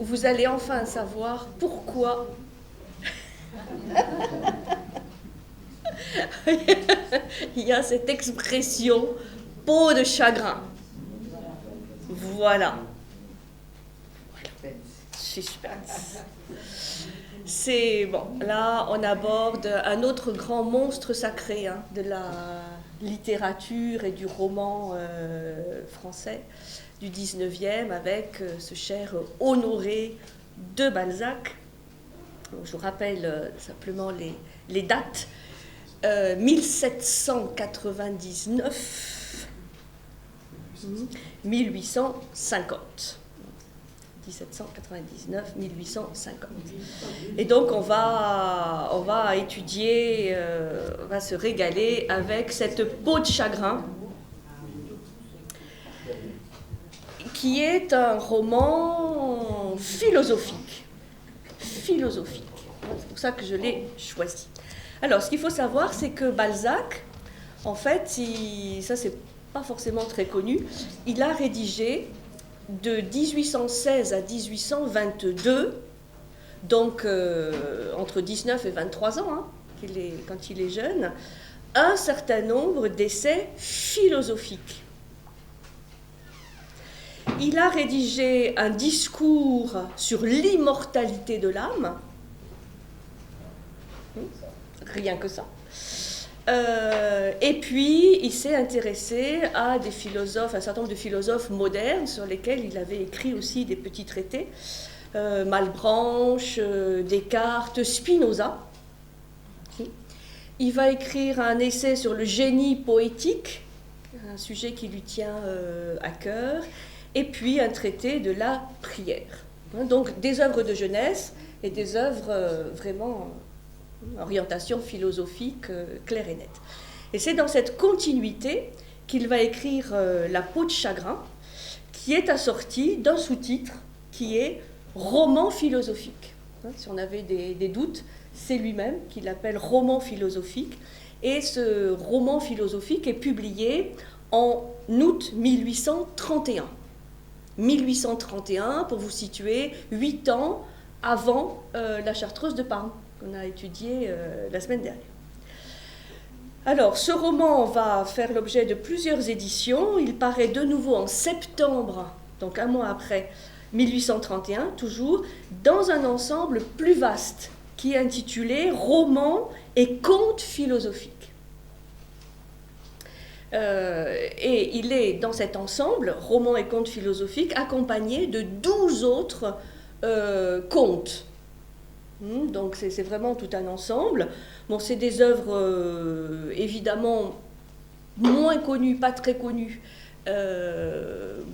où vous allez enfin savoir pourquoi il y a cette expression « peau de chagrin ». Voilà. Suspense. C'est bon, là on aborde un autre grand monstre sacré de la littérature et du roman français du 19e avec ce cher Honoré de Balzac. Donc, je vous rappelle simplement les dates. 1799, 1850. 1799, 1850. Et donc on va étudier, on va se régaler avec cette peau de chagrin, qui est un roman philosophique. Philosophique. C'est pour ça que je l'ai choisi. Alors, ce qu'il faut savoir, c'est que Balzac, en fait, ça c'est pas forcément très connu, il a rédigé de 1816 à 1822, donc entre 19 et 23 ans, quand il est jeune, un certain nombre d'essais philosophiques. Il a rédigé un discours sur l'immortalité de l'âme, rien que ça. Et puis, il s'est intéressé à des philosophes, un certain nombre de philosophes modernes sur lesquels il avait écrit aussi des petits traités. Malebranche, Descartes, Spinoza. Il va écrire un essai sur le génie poétique, un sujet qui lui tient à cœur, et puis un traité de la prière. Donc des œuvres de jeunesse et des œuvres vraiment orientation philosophique claire et nette. Et c'est dans cette continuité qu'il va écrire La peau de chagrin, qui est assortie d'un sous-titre qui est roman philosophique. Si on avait des doutes, c'est lui-même qui l'appelle roman philosophique. Et ce roman philosophique est publié en août 1831. 1831, pour vous situer, 8 ans avant la Chartreuse de Parme, qu'on a étudié la semaine dernière. Alors, ce roman va faire l'objet de plusieurs éditions. Il paraît de nouveau en septembre, donc un mois après 1831, toujours, dans un ensemble plus vaste, qui est intitulé « Romans et contes philosophiques ». Et il est dans cet ensemble, romans et contes philosophiques, accompagné de 12 autres contes. Donc c'est vraiment tout un ensemble. Bon, c'est des œuvres évidemment moins connues, pas très connues,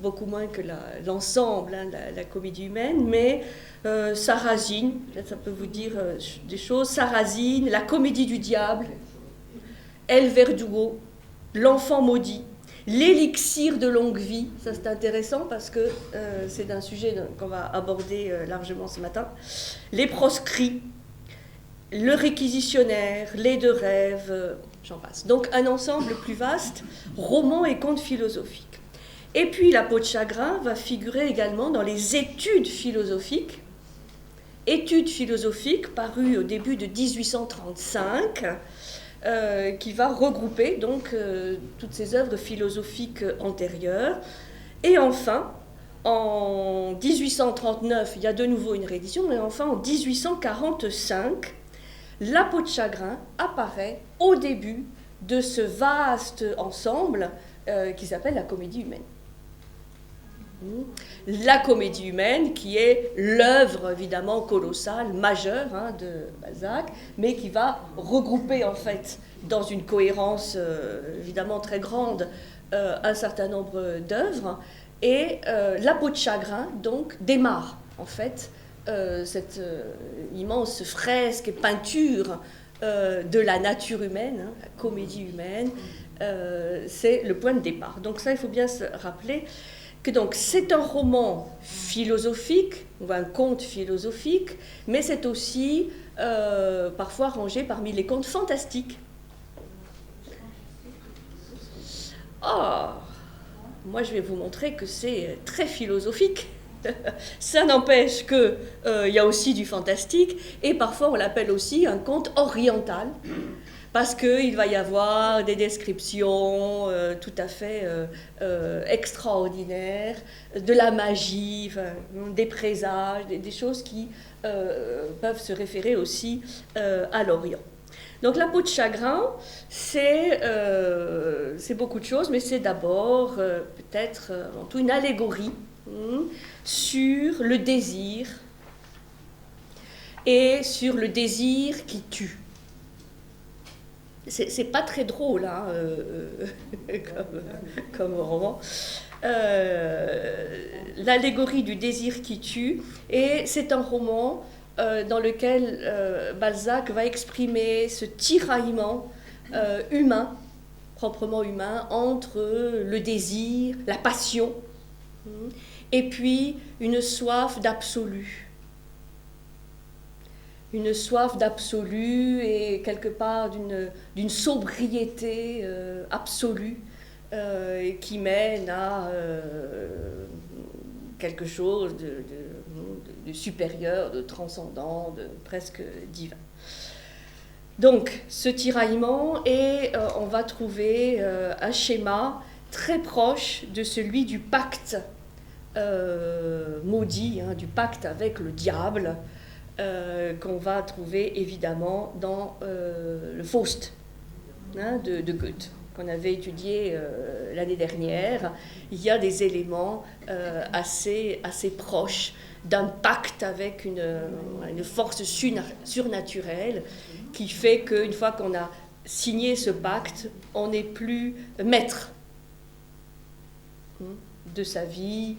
beaucoup moins que l'ensemble, la comédie humaine, mais Sarrasine, ça peut vous dire des choses, Sarrasine, la comédie du diable, El Verdugo, l'enfant maudit, l'élixir de longue vie, ça c'est intéressant parce que c'est un sujet qu'on va aborder largement ce matin, les proscrits, le réquisitionnaire, les deux rêves, j'en passe. Donc un ensemble plus vaste, romans et contes philosophiques. Et puis La peau de chagrin va figurer également dans les études philosophiques parues au début de 1835, qui va regrouper donc toutes ces œuvres philosophiques antérieures. Et enfin, en 1839, il y a de nouveau une réédition, mais enfin en 1845, La peau de chagrin apparaît au début de ce vaste ensemble qui s'appelle la comédie humaine. La comédie humaine qui est l'œuvre évidemment colossale, majeure de Balzac, mais qui va regrouper en fait dans une cohérence évidemment très grande un certain nombre d'œuvres. Et La peau de chagrin donc démarre en fait cette immense fresque et peinture de la nature humaine, la comédie humaine, c'est le point de départ. Donc ça, il faut bien se rappeler que donc c'est un roman philosophique, ou un conte philosophique, mais c'est aussi parfois rangé parmi les contes fantastiques. Oh, moi je vais vous montrer que c'est très philosophique. Ça n'empêche qu'il y a aussi du fantastique, et parfois on l'appelle aussi un conte oriental, parce qu'il va y avoir des descriptions tout à fait extraordinaires, de la magie, enfin, des présages, des choses qui peuvent se référer aussi à l'Orient. Donc la peau de chagrin, c'est beaucoup de choses, mais c'est d'abord peut-être avant tout une allégorie sur le désir et sur le désir qui tue. C'est pas très drôle hein, comme roman. L'allégorie du désir qui tue, et c'est un roman dans lequel Balzac va exprimer ce tiraillement humain, proprement humain, entre le désir, la passion, et puis une soif d'absolu. Une soif d'absolu et quelque part d'une sobriété absolue qui mène à quelque chose de supérieur, de transcendant, de presque divin. Donc, ce tiraillement, et on va trouver un schéma très proche de celui du pacte maudit, hein, du pacte avec le diable, qu'on va trouver évidemment dans le Faust hein, de Goethe, qu'on avait étudié l'année dernière. Il y a des éléments assez proches d'un pacte avec une force surnaturelle qui fait qu'une fois qu'on a signé ce pacte, on n'est plus maître de sa vie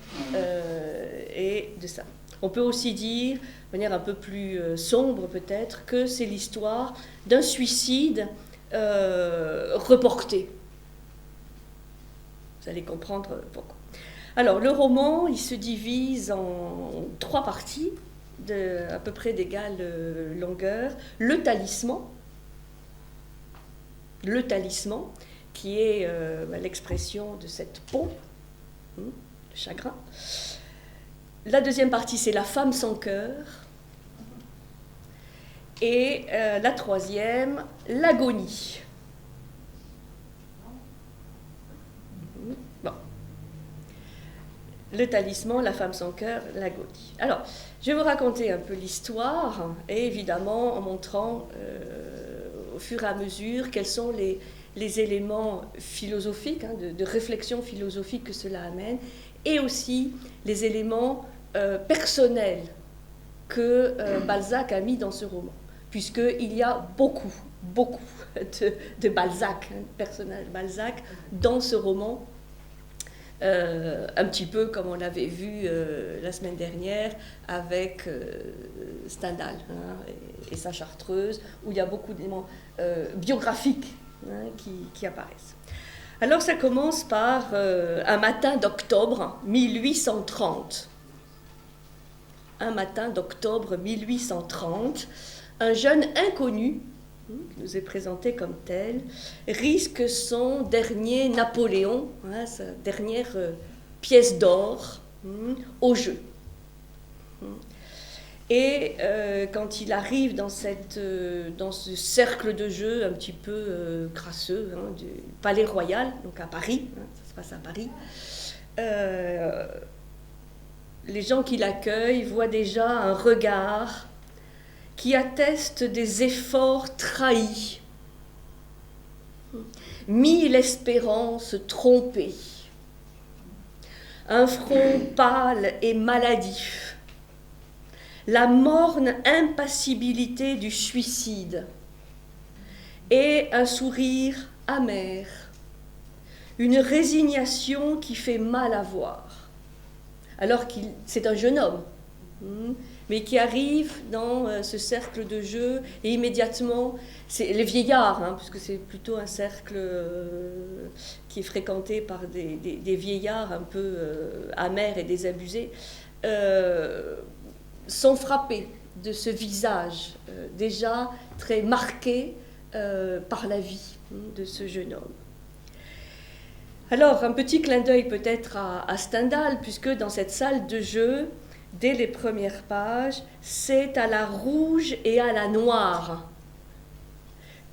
et de ça. On peut aussi dire, de manière un peu plus sombre peut-être, que c'est l'histoire d'un suicide reporté. Vous allez comprendre pourquoi. Alors, le roman, il se divise en 3 parties, à peu près d'égale longueur. Le talisman, qui est l'expression de cette peau, le chagrin. La deuxième partie, c'est la femme sans cœur. Et la troisième, l'agonie. Bon. Le talisman, la femme sans cœur, l'agonie. Alors, je vais vous raconter un peu l'histoire, et évidemment en montrant au fur et à mesure quels sont les éléments philosophiques, hein, de réflexion philosophique que cela amène, et aussi les éléments personnels que Balzac a mis dans ce roman, puisqu'il y a beaucoup de Balzac, hein, personnage Balzac, dans ce roman, un petit peu comme on l'avait vu la semaine dernière avec Stendhal hein, et sa Chartreuse, où il y a beaucoup d'éléments biographiques hein, qui apparaissent. Alors ça commence par un matin d'octobre 1830. Un matin d'octobre 1830, un jeune inconnu, qui nous est présenté comme tel, risque son dernier Napoléon, hein, sa dernière pièce d'or, au jeu. Et quand il arrive dans ce cercle de jeu un petit peu crasseux, hein, du Palais Royal, donc à Paris, hein, ça se passe à Paris, les gens qui l'accueillent voient déjà un regard qui atteste des efforts trahis, 1000 espérances trompées, un front pâle et maladif, la morne impassibilité du suicide et un sourire amer, une résignation qui fait mal à voir, alors que c'est un jeune homme, mais qui arrive dans ce cercle de jeu et immédiatement, c'est les vieillards, hein, puisque c'est plutôt un cercle qui est fréquenté par des vieillards un peu amers et désabusés, sont frappés de ce visage déjà très marqué par la vie de ce jeune homme. Alors, un petit clin d'œil peut-être à Stendhal, puisque dans cette salle de jeu, dès les premières pages, c'est à la rouge et à la noire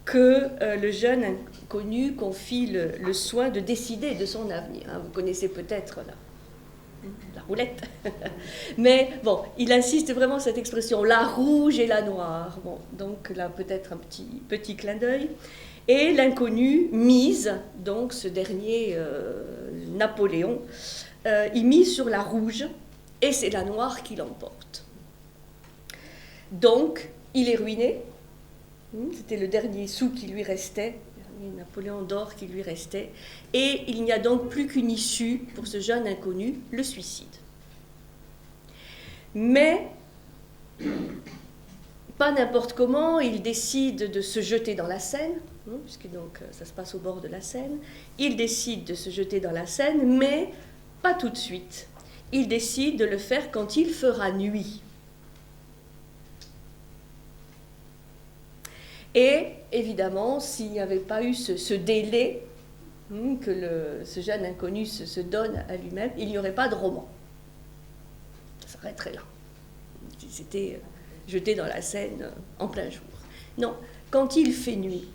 que le jeune inconnu confie le soin de décider de son avenir. Vous connaissez peut-être la roulette. Mais bon, il insiste vraiment sur cette expression, la rouge et la noire. Bon, donc là, peut-être un petit clin d'œil. Et l'inconnu mise, donc ce dernier Napoléon, il mise sur la rouge et c'est la noire qui l'emporte. Donc, il est ruiné. C'était le dernier sou qui lui restait, le dernier Napoléon d'or qui lui restait. Et il n'y a donc plus qu'une issue pour ce jeune inconnu, le suicide. Mais, pas n'importe comment, il décide de se jeter dans la Seine, puisque donc ça se passe au bord de la Seine. Il décide de se jeter dans la Seine, mais pas tout de suite. Il décide de le faire quand il fera nuit. Et évidemment, s'il n'y avait pas eu ce délai que ce jeune inconnu se donne à lui-même, il n'y aurait pas de roman. Ça s'arrêterait là. C'était jeté dans la Seine en plein jour. Non, quand il fait nuit.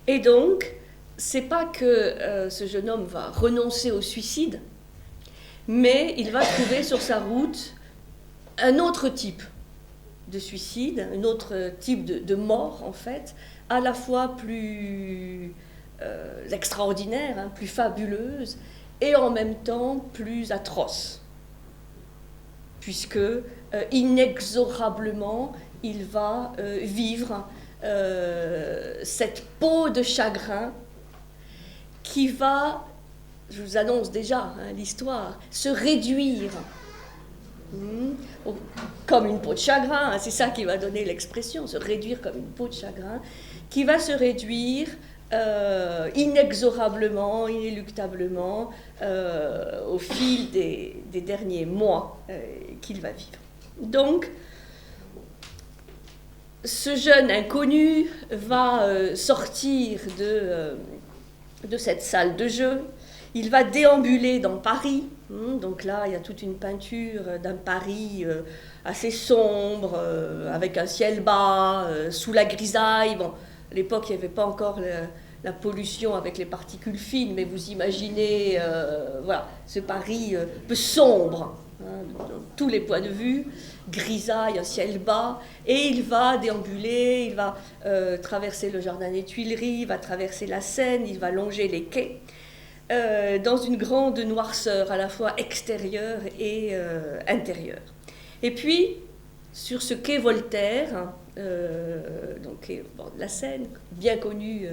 Et donc, c'est pas que ce jeune homme va renoncer au suicide, mais il va trouver sur sa route un autre type de suicide, un autre type de mort, en fait, à la fois plus extraordinaire, plus fabuleuse, et en même temps plus atroce. Puisque inexorablement, il va vivre cette peau de chagrin qui va, je vous annonce déjà l'histoire, se réduire comme une peau de chagrin, c'est ça qui va donner l'expression, se réduire comme une peau de chagrin, qui va se réduire inexorablement, inéluctablement au fil des derniers mois qu'il va vivre. Donc, ce jeune inconnu va sortir de cette salle de jeu, il va déambuler dans Paris. Donc là, il y a toute une peinture d'un Paris assez sombre, avec un ciel bas, sous la grisaille. Bon, à l'époque, il n'y avait pas encore la pollution avec les particules fines, mais vous imaginez voilà, ce Paris peu sombre, de tous les points de vue, grisaille, un ciel bas, et il va déambuler, il va traverser le jardin des Tuileries, il va traverser la Seine, il va longer les quais, dans une grande noirceur à la fois extérieure et intérieure. Et puis, sur ce quai Voltaire, donc quai au bord de la Seine, bien connu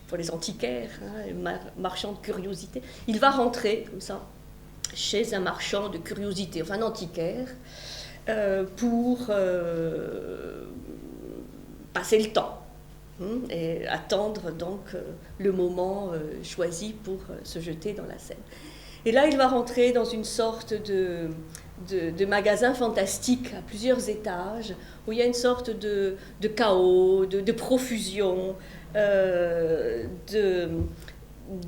pour les antiquaires, les marchands de curiosités, il va rentrer comme ça chez un marchand de curiosités, enfin un antiquaire, pour passer le temps. Et attendre donc le moment choisi pour se jeter dans la Seine. Et là, il va rentrer dans une sorte de magasin fantastique à plusieurs étages, où il y a une sorte de chaos, de profusion,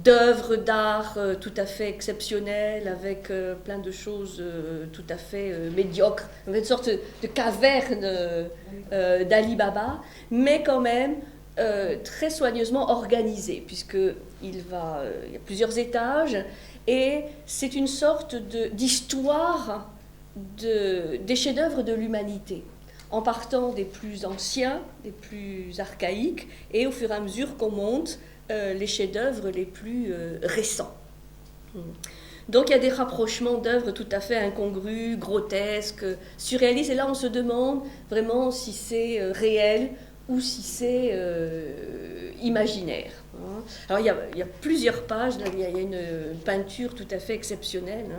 d'œuvres d'art tout à fait exceptionnelles, avec plein de choses tout à fait médiocres, une sorte de caverne d'Ali Baba, mais quand même très soigneusement organisé, puisqu'il y a plusieurs étages, et c'est une sorte d'histoire des chefs-d'œuvre de l'humanité, en partant des plus anciens, des plus archaïques, et au fur et à mesure qu'on monte, les chefs-d'œuvre les plus récents. Donc il y a des rapprochements d'œuvres tout à fait incongrues, grotesques, surréalistes, et là on se demande vraiment si c'est réel ou si c'est imaginaire. Alors il y a plusieurs pages, il y a une peinture tout à fait exceptionnelle,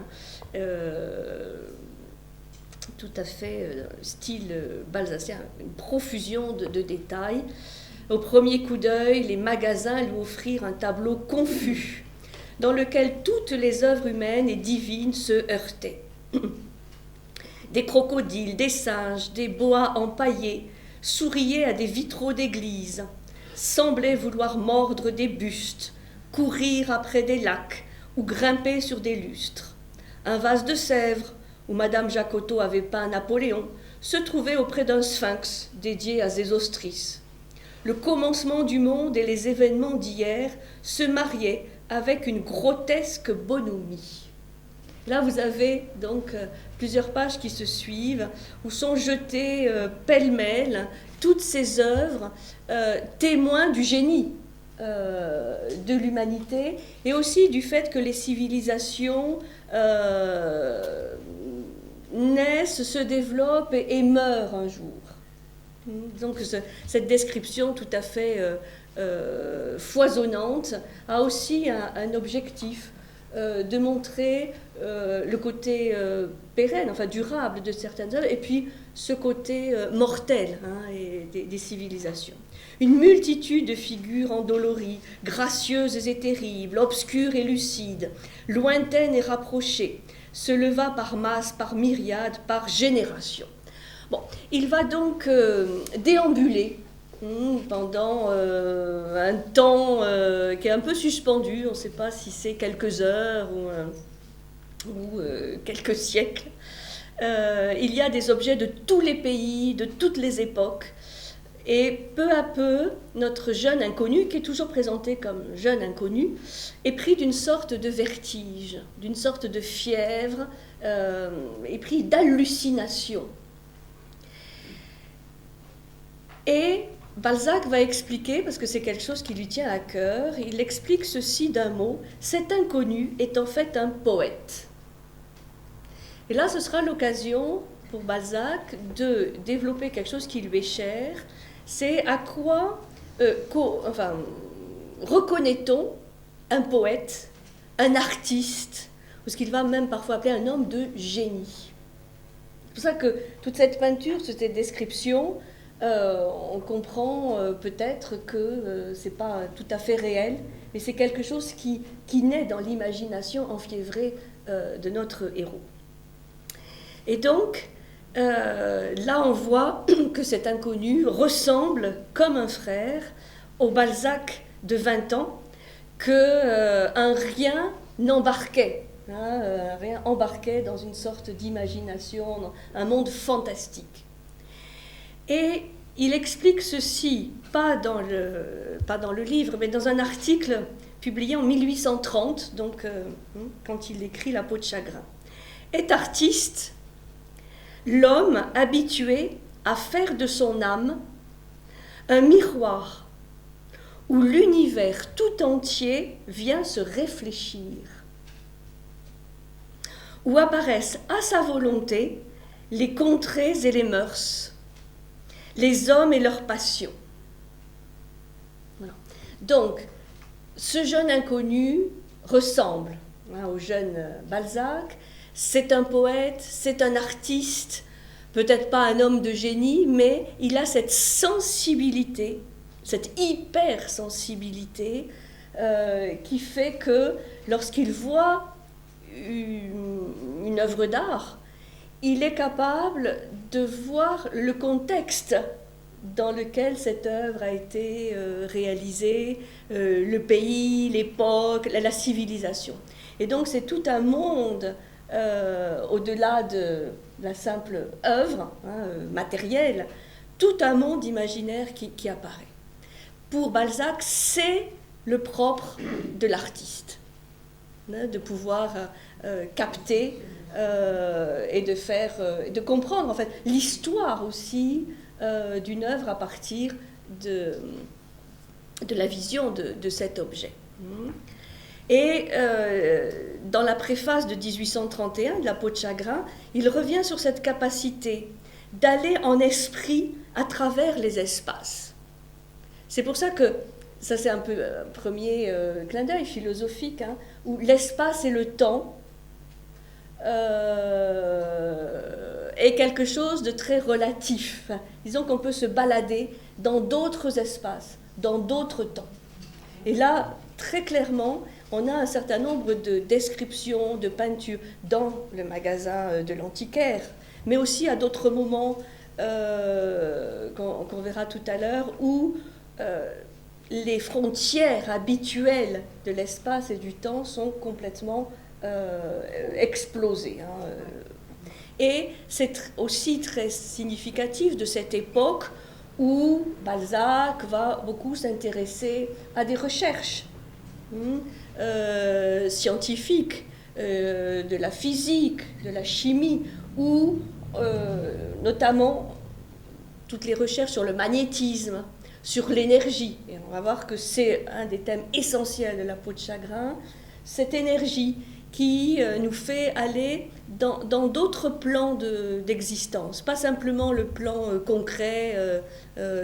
tout à fait style balsacien, une profusion de détails. Au premier coup d'œil, les magasins lui offrirent un tableau confus, dans lequel toutes les œuvres humaines et divines se heurtaient. Des crocodiles, des singes, des boas empaillés souriaient à des vitraux d'église, semblaient vouloir mordre des bustes, courir après des lacs ou grimper sur des lustres. Un vase de Sèvres, où Madame Jacotot avait peint Napoléon, se trouvait auprès d'un sphinx dédié à Sésostris. Le commencement du monde et les événements d'hier se mariaient avec une grotesque bonhomie. Là, vous avez donc plusieurs pages qui se suivent, où sont jetées pêle-mêle toutes ces œuvres témoins du génie de l'humanité et aussi du fait que les civilisations naissent, se développent et meurent un jour. Donc cette description tout à fait foisonnante a aussi un objectif de montrer le côté pérenne, enfin durable de certaines œuvres, et puis ce côté mortel et des civilisations. Une multitude de figures endolories, gracieuses et terribles, obscures et lucides, lointaines et rapprochées, se leva par masse, par myriades, par génération. Bon, il va donc déambuler pendant un temps qui est un peu suspendu, on ne sait pas si c'est quelques heures ou quelques siècles. Il y a des objets de tous les pays, de toutes les époques, et peu à peu, notre jeune inconnu, qui est toujours présenté comme jeune inconnu, est pris d'une sorte de vertige, d'une sorte de fièvre, est pris d'hallucination. Et Balzac va expliquer, parce que c'est quelque chose qui lui tient à cœur, il explique ceci d'un mot: cet inconnu est en fait un poète. Et là, ce sera l'occasion pour Balzac de développer quelque chose qui lui est cher, c'est à quoi reconnaît-on un poète, un artiste, ou ce qu'il va même parfois appeler un homme de génie. C'est pour ça que toute cette peinture, toute cette description, on comprend peut-être que ce n'est pas tout à fait réel, mais c'est quelque chose qui naît dans l'imagination enfiévrée de notre héros. Et donc, là on voit que cet inconnu ressemble comme un frère au Balzac de 20 ans, qu'un rien n'embarquait, un rien embarquait dans une sorte d'imagination, dans un monde fantastique. Et il explique ceci, pas dans le livre, mais dans un article publié en 1830, donc quand il écrit La peau de chagrin. Est artiste l'homme habitué à faire de son âme un miroir où l'univers tout entier vient se réfléchir, où apparaissent à sa volonté les contrées et les mœurs, les hommes et leurs passions. Voilà. Donc, ce jeune inconnu ressemble au jeune Balzac. C'est un poète, c'est un artiste, peut-être pas un homme de génie, mais il a cette sensibilité, cette hypersensibilité qui fait que lorsqu'il voit une œuvre d'art, il est capable de voir le contexte dans lequel cette œuvre a été réalisée, le pays, l'époque, la civilisation. Et donc c'est tout un monde au-delà de la simple œuvre matérielle, tout un monde imaginaire qui apparaît. Pour Balzac, c'est le propre de l'artiste, de pouvoir capter et de comprendre en fait l'histoire aussi d'une œuvre à partir de la vision de cet objet. Et dans la préface de 1831 de La peau de chagrin, il revient sur cette capacité d'aller en esprit à travers les espaces. C'est pour ça que, ça c'est un peu un premier clin d'œil philosophique, où l'espace et le temps est quelque chose de très relatif. Disons qu'on peut se balader dans d'autres espaces, dans d'autres temps. Et là, très clairement, on a un certain nombre de descriptions, de peintures dans le magasin de l'antiquaire, mais aussi à d'autres moments qu'on verra tout à l'heure, où les frontières habituelles de l'espace et du temps sont complètement explosées. Et c'est aussi très significatif de cette époque où Balzac va beaucoup s'intéresser à des recherches scientifiques, de la physique, de la chimie, ou notamment toutes les recherches sur le magnétisme, sur l'énergie. Et on va voir que c'est un des thèmes essentiels de la peau de chagrin, cette énergie qui nous fait aller dans d'autres plans d'existence, pas simplement le plan concret,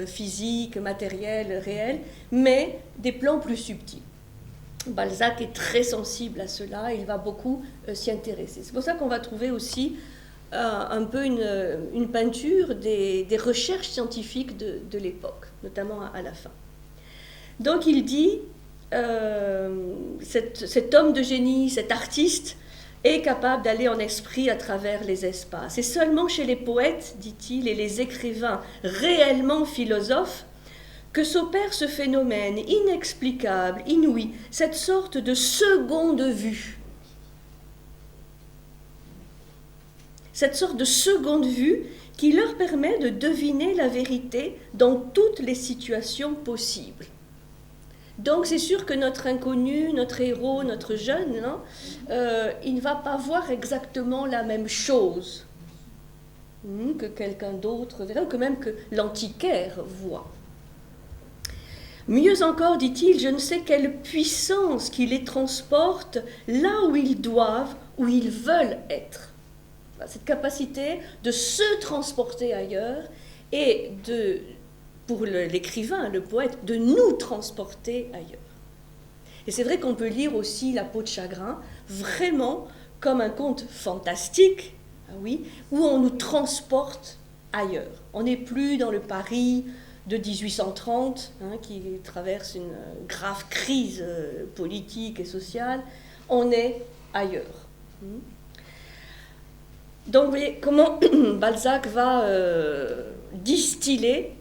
physique, matériel, réel, mais des plans plus subtils. Balzac est très sensible à cela, il va beaucoup s'y intéresser. C'est pour ça qu'on va trouver aussi un peu une peinture des recherches scientifiques de l'époque, notamment à la fin. Donc il dit, cet homme de génie, cet artiste, est capable d'aller en esprit à travers les espaces. Et seulement chez les poètes, dit-il, et les écrivains réellement philosophes, que s'opère ce phénomène inexplicable, inouï, cette sorte de seconde vue. Cette sorte de seconde vue qui leur permet de deviner la vérité dans toutes les situations possibles. Donc c'est sûr que notre inconnu, notre héros, notre jeune, il ne va pas voir exactement la même chose que quelqu'un d'autre verra, ou que même que l'antiquaire voit. Mieux encore, dit-il, je ne sais quelle puissance qui les transporte là où ils doivent, où ils veulent être. Cette capacité de se transporter ailleurs et pour l'écrivain, le poète, de nous transporter ailleurs. Et c'est vrai qu'on peut lire aussi La peau de chagrin vraiment comme un conte fantastique, oui, où on nous transporte ailleurs. On n'est plus dans le Paris de 1830, qui traverse une grave crise politique et sociale, on est ailleurs. Donc vous voyez comment Balzac va distiller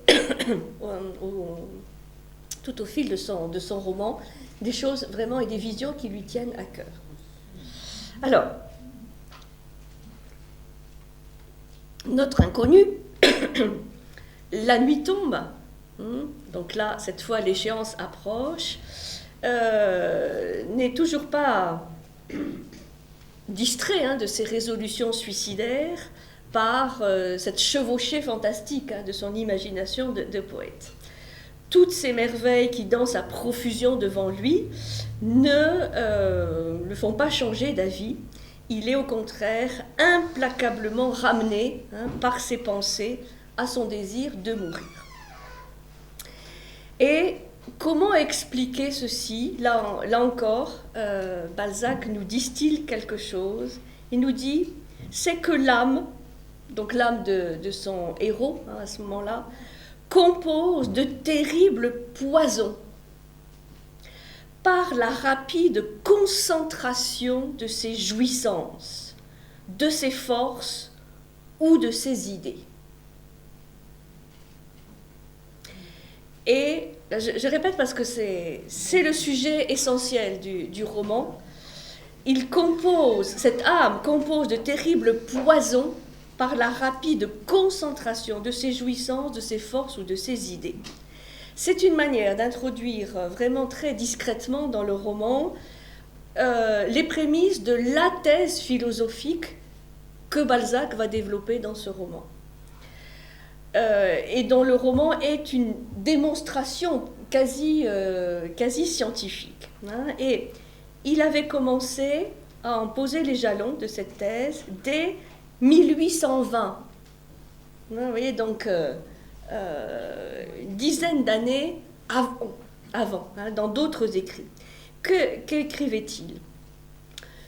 tout au fil de son roman des choses vraiment et des visions qui lui tiennent à cœur. Alors, notre inconnu, la nuit tombe, donc là, cette fois, l'échéance approche, n'est toujours pas distrait de ses résolutions suicidaires par cette chevauchée fantastique de son imagination de poète. Toutes ces merveilles qui dansent à profusion devant lui ne le font pas changer d'avis. Il est au contraire implacablement ramené par ses pensées à son désir de mourir. Et comment expliquer ceci ? Là encore, Balzac nous distille quelque chose. Il nous dit, c'est que l'âme, donc l'âme de son héros à ce moment-là, compose de terribles poisons par la rapide concentration de ses jouissances, de ses forces ou de ses idées. Et je répète parce que c'est le sujet essentiel du roman. Cette âme compose de terribles poisons par la rapide concentration de ses jouissances, de ses forces ou de ses idées. C'est une manière d'introduire vraiment très discrètement dans le roman les prémices de la thèse philosophique que Balzac va développer dans ce roman. Et dont le roman est une démonstration quasi scientifique. Et il avait commencé à en poser les jalons de cette thèse dès 1820. Vous voyez, donc une dizaine d'années avant dans d'autres écrits. Qu'écrivait-il ?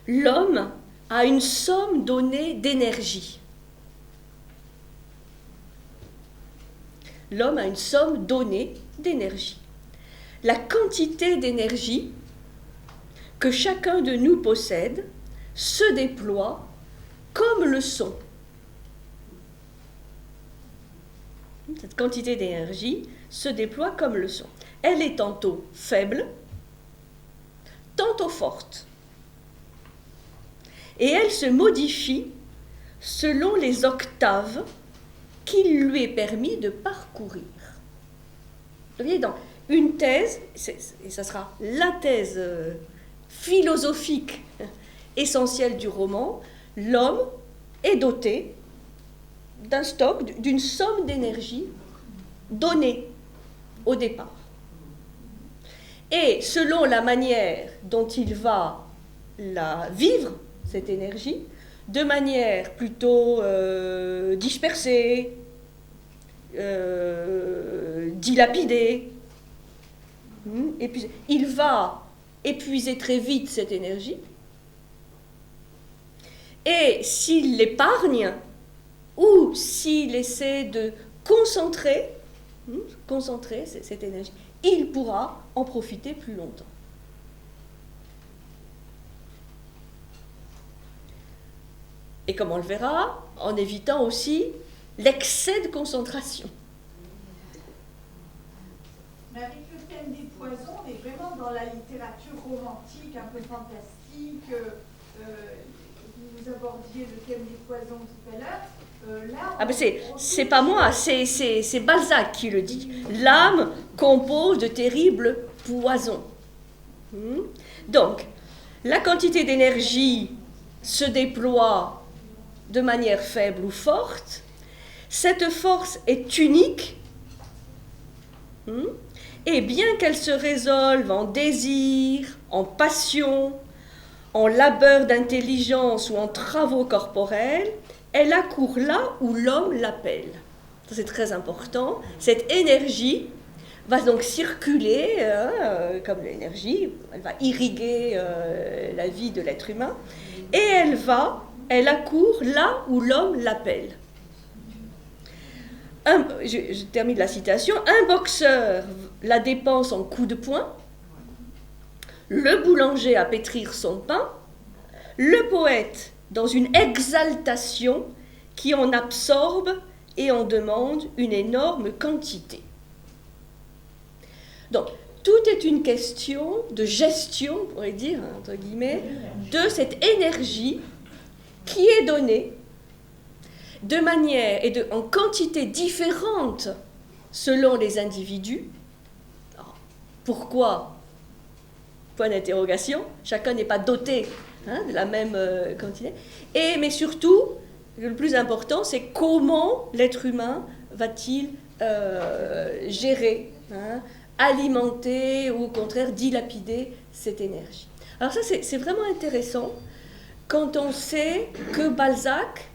L'homme a une somme donnée d'énergie. L'homme a une somme donnée d'énergie. La quantité d'énergie que chacun de nous possède se déploie comme le son. cette quantité d'énergie, se déploie comme le son. Elle est tantôt faible, tantôt forte. Et elle se modifie selon les octaves qu'il lui est permis de parcourir. Vous voyez, dans une thèse, et ça sera la thèse philosophique essentielle du roman, l'homme est doté d'un stock, d'une somme d'énergie donnée au départ. Et selon la manière dont il va la vivre, cette énergie, de manière plutôt dispersée, dilapidée, et puis il va épuiser très vite cette énergie, et s'il l'épargne, ou s'il essaie de concentrer cette énergie, il pourra en profiter plus longtemps. Et comme on le verra, en évitant aussi l'excès de concentration. Mais avec le thème des poisons, on est vraiment dans la littérature romantique, un peu fantastique. Vous abordiez le thème des poisons tout à l'heure. C'est pas moi, c'est Balzac qui le dit. L'âme compose de terribles poisons. Donc, la quantité d'énergie se déploie de manière faible ou forte. Cette force est unique. Et bien qu'elle se résolve en désir, en passion, en labeur d'intelligence ou en travaux corporels, elle accourt là où l'homme l'appelle. Ça, c'est très important. Cette énergie va donc circuler, comme l'énergie, elle va irriguer la vie de l'être humain, et elle accourt là où l'homme l'appelle. Je termine la citation. Un boxeur la dépense en coups de poing, le boulanger à pétrir son pain, le poète dans une exaltation qui en absorbe et en demande une énorme quantité. Donc, tout est une question de gestion, on pourrait dire, entre guillemets, de cette énergie qui est donnée de manière et en quantité différente selon les individus. Alors, pourquoi? Point d'interrogation. Chacun n'est pas doté de la même quantité. Mais surtout, le plus important, c'est comment l'être humain va-t-il gérer, alimenter ou au contraire dilapider cette énergie. Alors ça, c'est vraiment intéressant quand on sait que Balzac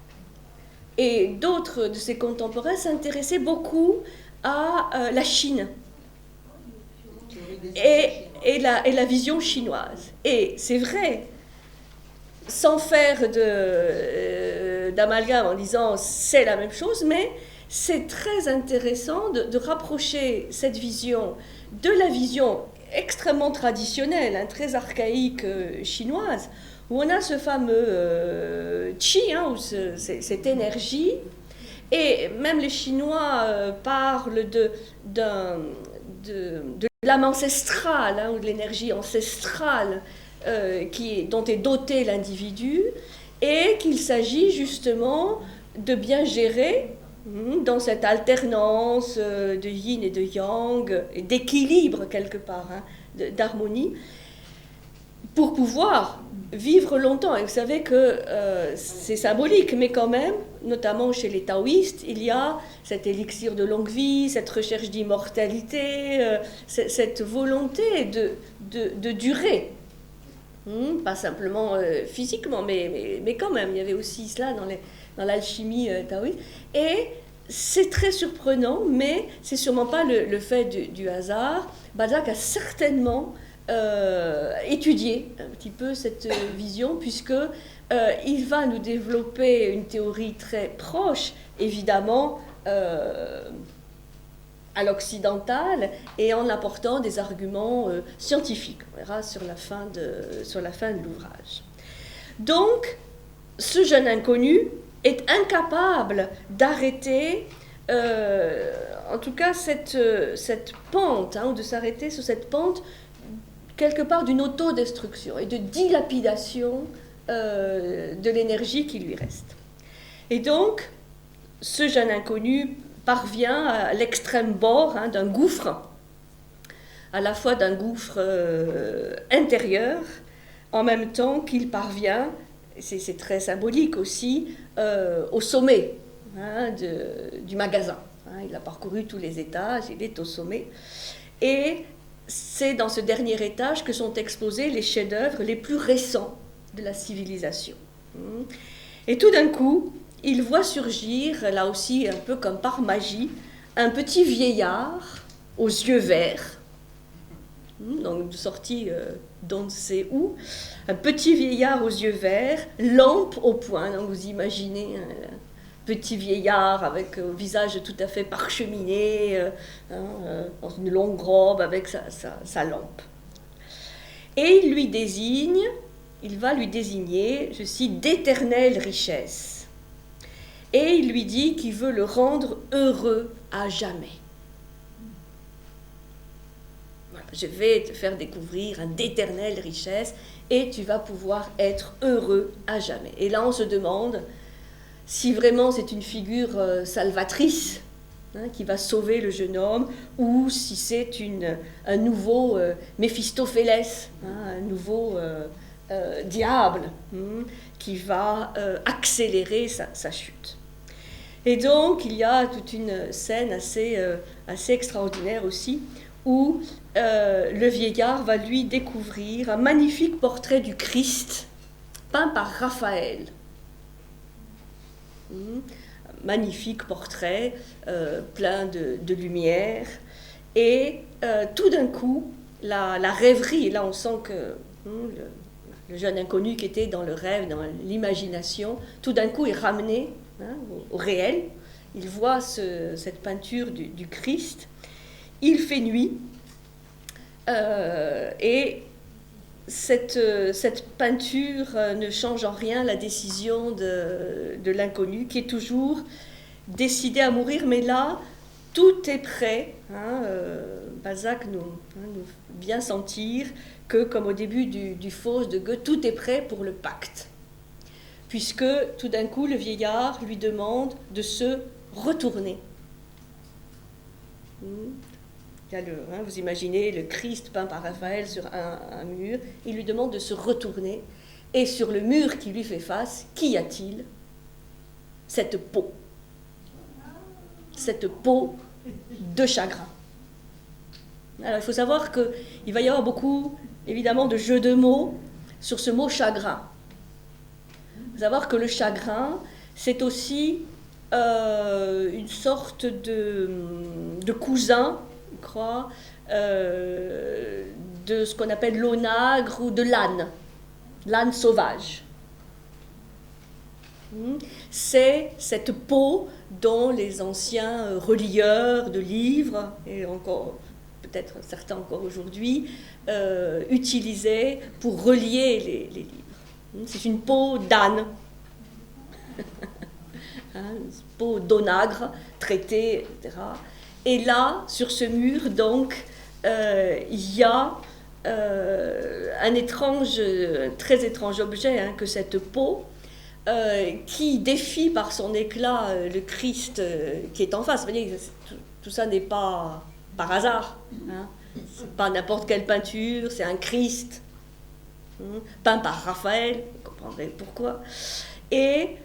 et d'autres de ses contemporains s'intéressaient beaucoup à la Chine et la vision chinoise. Et c'est vrai, sans faire d'amalgame en disant c'est la même chose, mais c'est très intéressant de rapprocher cette vision de la vision extrêmement traditionnelle, très archaïque chinoise, où on a ce fameux qi, ou cette énergie, et même les Chinois parlent de l'âme ancestrale, ou de l'énergie ancestrale dont est doté l'individu, et qu'il s'agit justement de bien gérer dans cette alternance de yin et de yang, et d'équilibre quelque part, d'harmonie, pour pouvoir vivre longtemps. Et vous savez que c'est symbolique, mais quand même, notamment chez les taoïstes, il y a cet élixir de longue vie, cette recherche d'immortalité, cette volonté de durer. Pas simplement physiquement, mais quand même, il y avait aussi cela dans l'alchimie taoïste. Et c'est très surprenant, mais c'est sûrement pas le fait du hasard. Balzac a certainement étudié un petit peu cette vision, puisque il va nous développer une théorie très proche, évidemment, à l'occidental, et en apportant des arguments scientifiques. On verra sur la fin de l'ouvrage. Donc, ce jeune inconnu est incapable d'arrêter en tout cas cette pente, ou de s'arrêter sur cette pente, quelque part d'une autodestruction et de dilapidation de l'énergie qui lui reste. Et donc, ce jeune inconnu parvient à l'extrême bord d'un gouffre, à la fois d'un gouffre intérieur, en même temps qu'il parvient, c'est très symbolique aussi, au sommet du magasin. Il a parcouru tous les étages, il est au sommet. Et c'est dans ce dernier étage que sont exposés les chefs-d'œuvre les plus récents de la civilisation. Et tout d'un coup, il voit surgir, là aussi un peu comme par magie, un petit vieillard aux yeux verts, donc sorti d'on ne sait où, un petit vieillard aux yeux verts, lampe au poing, donc vous imaginez un petit vieillard avec un visage tout à fait parcheminé, dans une longue robe avec sa lampe. Et il va lui désigner, je cite, d'éternelle richesse. Et il lui dit qu'il veut le rendre heureux à jamais. Voilà, je vais te faire découvrir d'éternelle richesse et tu vas pouvoir être heureux à jamais. Et là, on se demande si vraiment c'est une figure salvatrice qui va sauver le jeune homme, ou si c'est un nouveau Méphistophélès, un nouveau diable qui va accélérer sa chute. Et donc, il y a toute une scène assez extraordinaire aussi, où le vieillard va lui découvrir un magnifique portrait du Christ, peint par Raphaël. Magnifique portrait, plein de lumière. Et tout d'un coup, la rêverie, et là on sent que le jeune inconnu qui était dans le rêve, dans l'imagination, tout d'un coup est ramené au réel. Il voit cette peinture du Christ. Il fait nuit. Et cette peinture ne change en rien la décision de l'inconnu, qui est toujours décidé à mourir. Mais là, tout est prêt. Balzac nous bien sentir que, comme au début du Faust de Goethe, tout est prêt pour le pacte. Puisque tout d'un coup, le vieillard lui demande de se retourner. Il y a vous imaginez le Christ peint par Raphaël sur un mur. Il lui demande de se retourner. Et sur le mur qui lui fait face, qu'y a-t-il? Cette peau. Cette peau de chagrin. Alors, il faut savoir qu'il va y avoir beaucoup, évidemment, de jeux de mots sur ce mot chagrin. Il faut savoir que le chagrin, c'est aussi une sorte de cousin, je crois, de ce qu'on appelle l'onagre ou de l'âne sauvage. C'est cette peau dont les anciens relieurs de livres, et encore peut-être certains encore aujourd'hui, utilisaient pour relier les livres. C'est une peau d'âne, une peau d'onagre traitée, etc. Et là, sur ce mur, donc, il y a un très étrange objet que cette peau, qui défie par son éclat le Christ qui est en face. Vous voyez, tout ça n'est pas par hasard. C'est pas n'importe quelle peinture, c'est un Christ peint par Raphaël, vous comprendrez pourquoi. Et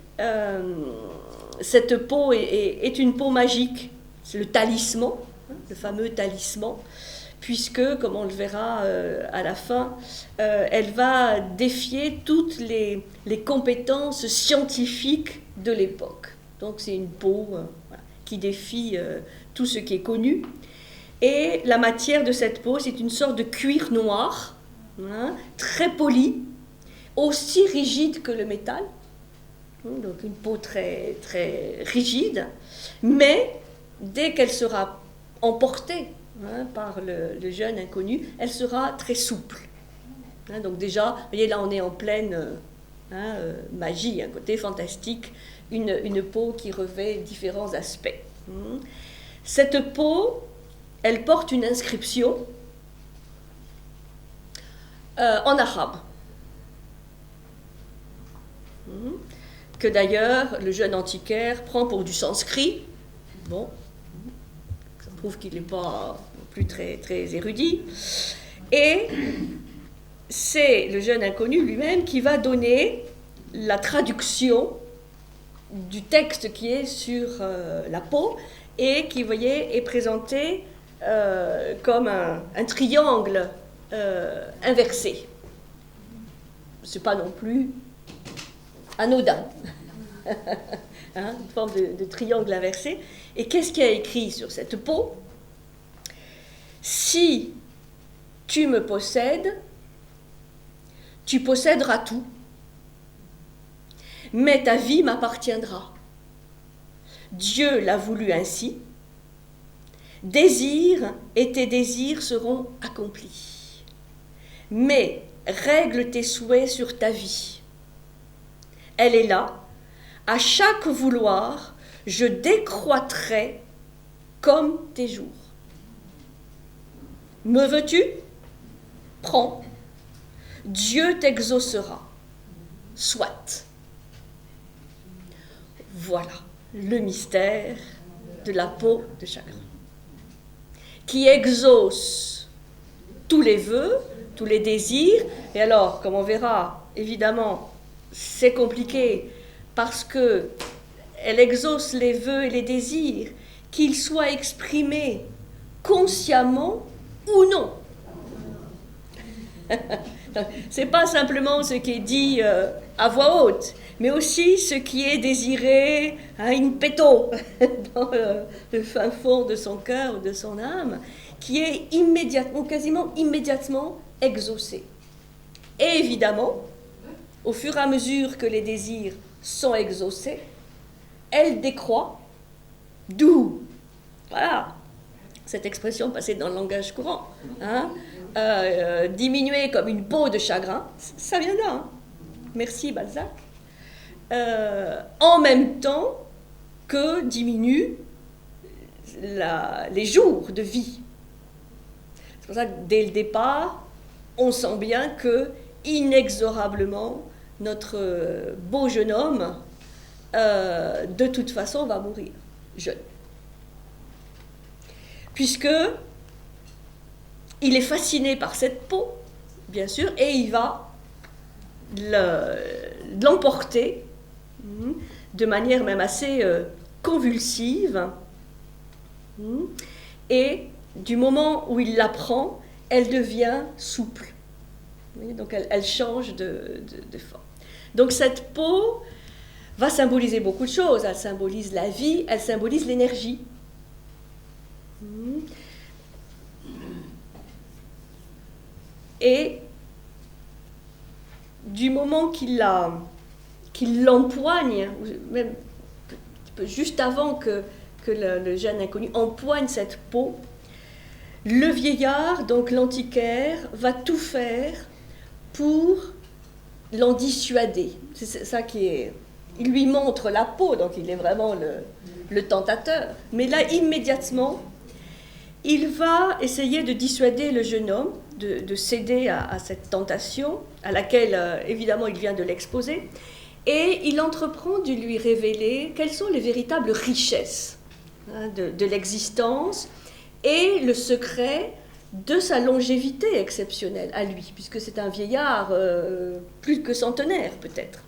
cette peau est une peau magique, c'est le talisman, le fameux talisman, puisque, comme on le verra à la fin, elle va défier toutes les compétences scientifiques de l'époque. Donc c'est une peau qui défie tout ce qui est connu. Et la matière de cette peau, c'est une sorte de cuir noir, très poli, aussi rigide que le métal. Donc une peau très, très rigide, mais dès qu'elle sera emportée par le jeune inconnu, elle sera très souple. Donc déjà, vous voyez, là on est en pleine magie, un côté fantastique, une peau qui revêt différents aspects. Cette peau, elle porte une inscription en arabe, que d'ailleurs le jeune antiquaire prend pour du sanskrit. Bon, ça prouve qu'il n'est pas plus très, très érudit. Et c'est le jeune inconnu lui-même qui va donner la traduction du texte qui est sur la peau et qui, vous voyez, est présenté comme un triangle inversé. Ce n'est pas non plus anodin, hein, une forme de triangle inversé. Et qu'est-ce qu'il y a écrit sur cette peau? Si tu me possèdes, tu posséderas tout, mais ta vie m'appartiendra. Dieu l'a voulu ainsi. Désir et tes désirs seront accomplis. Mais règle tes souhaits sur ta vie. Elle est là. À chaque vouloir, je décroîtrai comme tes jours. Me veux-tu? Prends. Dieu t'exaucera. Soit. Voilà le mystère de la peau de chagrin, qui exauce tous les vœux, tous les désirs. Et alors, comme on verra, évidemment, c'est compliqué parce que elle exauce les vœux et les désirs, qu'ils soient exprimés consciemment ou non. C'est pas simplement ce qui est dit à voix haute, mais aussi ce qui est désiré in petto, dans le fin fond de son cœur ou de son âme, qui est immédiatement, quasiment immédiatement exaucé. Et évidemment, au fur et à mesure que les désirs sont exaucés, elle décroît, d'où, voilà, cette expression passée dans le langage courant, hein, diminuer comme une peau de chagrin, ça vient là, hein. Merci Balzac. En même temps que diminuent les jours de vie. C'est pour ça que dès le départ, on sent bien que, inexorablement, notre beau jeune homme, de toute façon, va mourir jeune. Puisque il est fasciné par cette peau, bien sûr, et il va l'emporter de manière même assez convulsive. Et du moment où il la prend, elle devient souple. Donc elle change de forme. Donc cette peau va symboliser beaucoup de choses. Elle symbolise la vie, elle symbolise l'énergie. Et du moment qu'il l'empoigne, même juste avant que le jeune inconnu empoigne cette peau, le vieillard, donc l'antiquaire, va tout faire pour l'en dissuader. C'est ça qui est... Il lui montre la peau, donc il est vraiment le tentateur. Mais là, immédiatement, il va essayer de dissuader le jeune homme de céder à cette tentation, à laquelle, évidemment, il vient de l'exposer, et il entreprend de lui révéler quelles sont les véritables richesses de l'existence et le secret de sa longévité exceptionnelle à lui, puisque c'est un vieillard plus que centenaire, peut-être.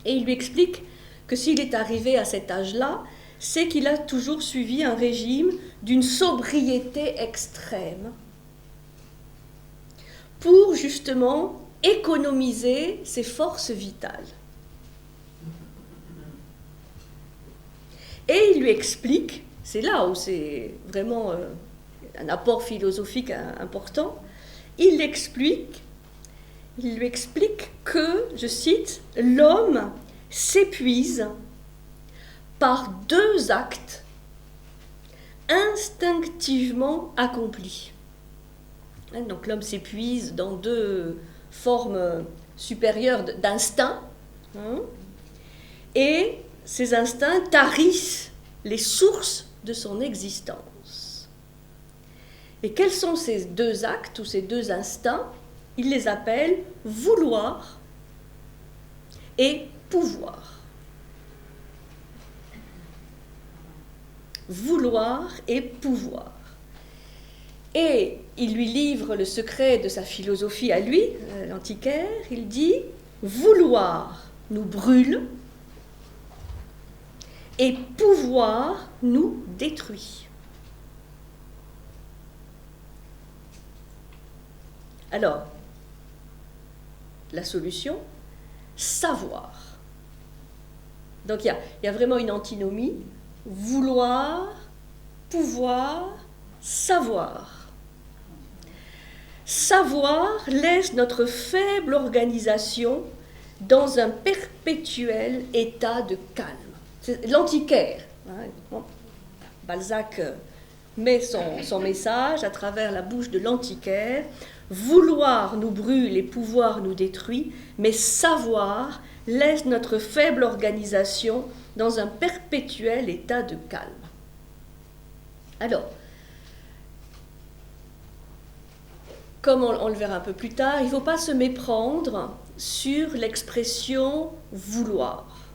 Et il lui explique que s'il est arrivé à cet âge-là, c'est qu'il a toujours suivi un régime d'une sobriété extrême pour justement économiser ses forces vitales. Et il lui explique, c'est là où c'est vraiment un apport philosophique important, il lui explique que, je cite, l'homme s'épuise par 2 actes instinctivement accomplis. Donc l'homme s'épuise dans 2 formes supérieures d'instinct, et ces instincts tarissent les sources de son existence. Et quels sont ces deux actes ou ces deux instincts? Il les appelle vouloir et pouvoir. Vouloir et pouvoir. Et il lui livre le secret de sa philosophie à lui, l'antiquaire. Il dit « Vouloir nous brûle et pouvoir nous détruit ». Alors, la solution, savoir. Donc il y a vraiment une antinomie, vouloir, pouvoir, savoir. Savoir laisse notre faible organisation dans un perpétuel état de calme. C'est l'antiquaire. Bon, Balzac met son message à travers la bouche de l'antiquaire. Vouloir nous brûle et pouvoir nous détruit, mais savoir laisse notre faible organisation dans un perpétuel état de calme. Alors, comme on le verra un peu plus tard, il ne faut pas se méprendre sur l'expression vouloir.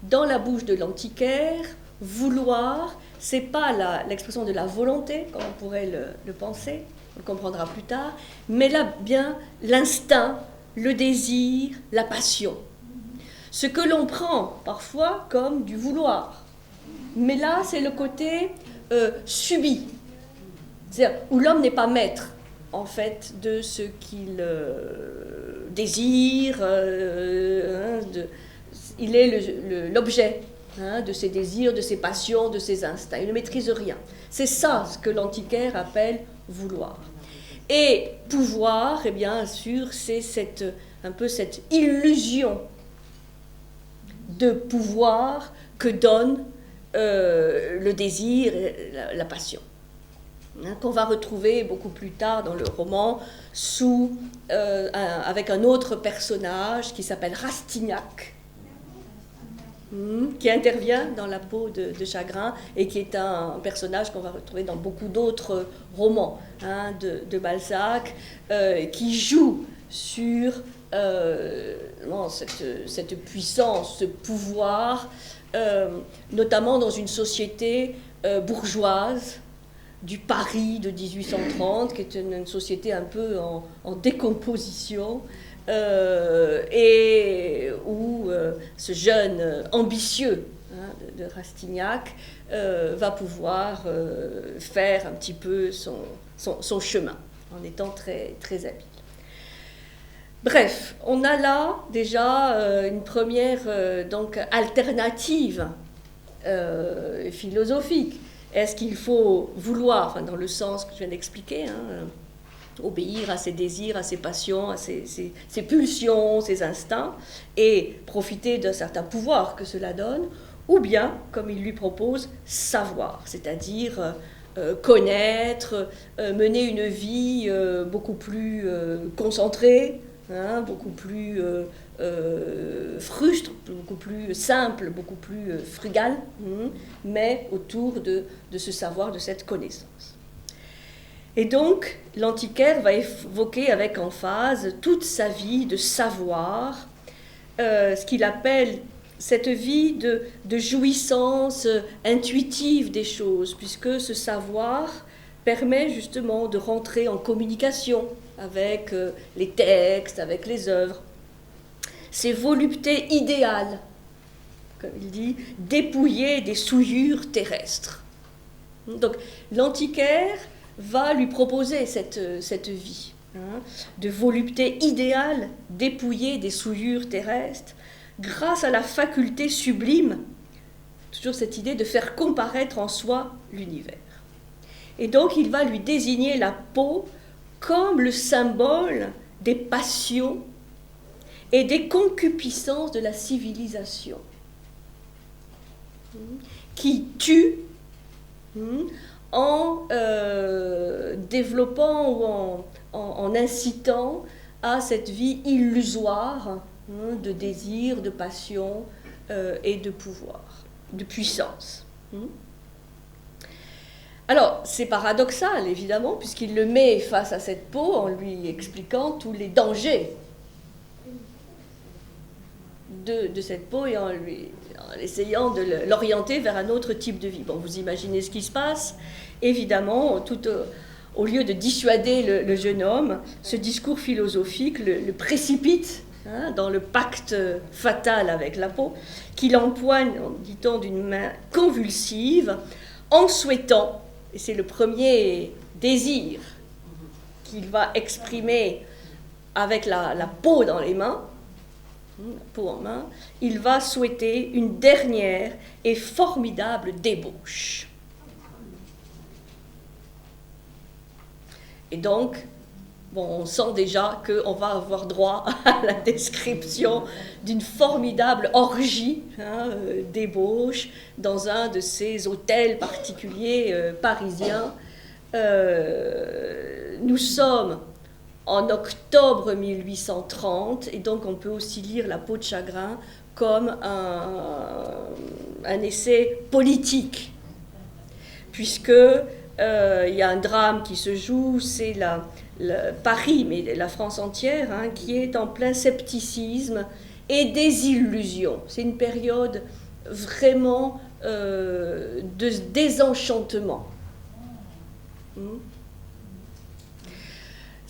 Dans la bouche de l'antiquaire, vouloir, ce n'est pas l'expression de la volonté, comme on pourrait le penser, on le comprendra plus tard, mais là bien l'instinct, le désir, la passion. Ce que l'on prend parfois comme du vouloir. Mais là, c'est le côté subi, c'est-à-dire où l'homme n'est pas maître, en fait, de ce qu'il désire, il est l'objet de ses désirs, de ses passions, de ses instincts. Il ne maîtrise rien. C'est ça ce que l'antiquaire appelle vouloir. Et pouvoir, eh bien sûr, c'est un peu cette illusion de pouvoir que donne le désir et la passion, qu'on va retrouver beaucoup plus tard dans le roman avec un autre personnage qui s'appelle Rastignac, qui intervient dans La peau de chagrin et qui est un personnage qu'on va retrouver dans beaucoup d'autres romans de Balzac, qui joue sur cette puissance, ce pouvoir, notamment dans une société bourgeoise du Paris de 1830, qui est une société un peu en décomposition, et où ce jeune ambitieux de Rastignac va pouvoir faire un petit peu son chemin, en étant très, très habile. Bref, on a là déjà une première donc, alternative philosophique. Est-ce qu'il faut vouloir, enfin, dans le sens que je viens d'expliquer, obéir à ses désirs, à ses passions, à ses pulsions, ses instincts, et profiter d'un certain pouvoir que cela donne, ou bien, comme il lui propose, savoir, c'est-à-dire connaître, mener une vie beaucoup plus concentrée, beaucoup plus frustre, beaucoup plus simple, beaucoup plus frugale, mais autour de ce savoir, de cette connaissance. Et donc, l'antiquaire va évoquer avec emphase toute sa vie de savoir, ce qu'il appelle cette vie de jouissance intuitive des choses, puisque ce savoir permet justement de rentrer en communication avec les textes, avec les œuvres. Ces voluptés idéales, comme il dit, dépouillées des souillures terrestres. Donc, l'antiquaire va lui proposer cette vie de volupté idéale, dépouillée des souillures terrestres, grâce à la faculté sublime, toujours cette idée de faire comparaître en soi l'univers. Et donc, il va lui désigner la peau comme le symbole des passions et des concupiscences de la civilisation, qui tue en développant ou en incitant à cette vie illusoire de désir, de passion et de pouvoir, de puissance. Alors, c'est paradoxal, évidemment, puisqu'il le met face à cette peau en lui expliquant tous les dangers de cette peau et en essayant de l'orienter vers un autre type de vie. Bon, vous imaginez ce qui se passe. Évidemment, au lieu de dissuader le jeune homme, ce discours philosophique le précipite dans le pacte fatal avec la peau, qu'il empoigne, dit-on, d'une main convulsive, en souhaitant, et c'est le premier désir qu'il va exprimer avec la peau dans les mains, la peau en main, il va souhaiter une dernière et formidable débauche. Et donc, bon, on sent déjà qu'on va avoir droit à la description d'une formidable orgie, débauche, dans un de ces hôtels particuliers parisiens. Nous sommes en octobre 1830, et donc on peut aussi lire La peau de chagrin comme un essai politique, puisque il y a un drame qui se joue, c'est Paris, mais la France entière, qui est en plein scepticisme et désillusion. C'est une période vraiment de désenchantement.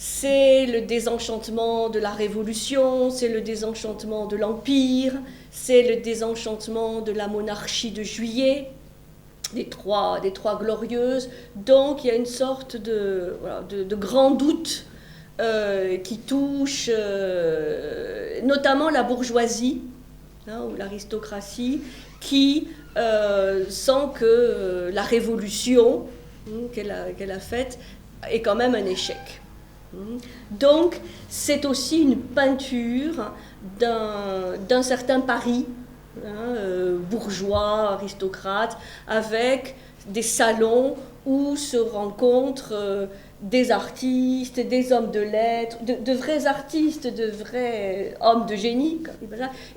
C'est le désenchantement de la Révolution, c'est le désenchantement de l'Empire, c'est le désenchantement de la monarchie de Juillet, des trois glorieuses. Donc il y a une sorte de grand doute qui touche notamment la bourgeoisie, ou l'aristocratie, qui sent que la révolution qu'elle a faite est quand même un échec. Donc c'est aussi une peinture d'un certain Paris, bourgeois, aristocrate, avec des salons où se rencontrent des artistes, des hommes de lettres, de vrais artistes, de vrais hommes de génie,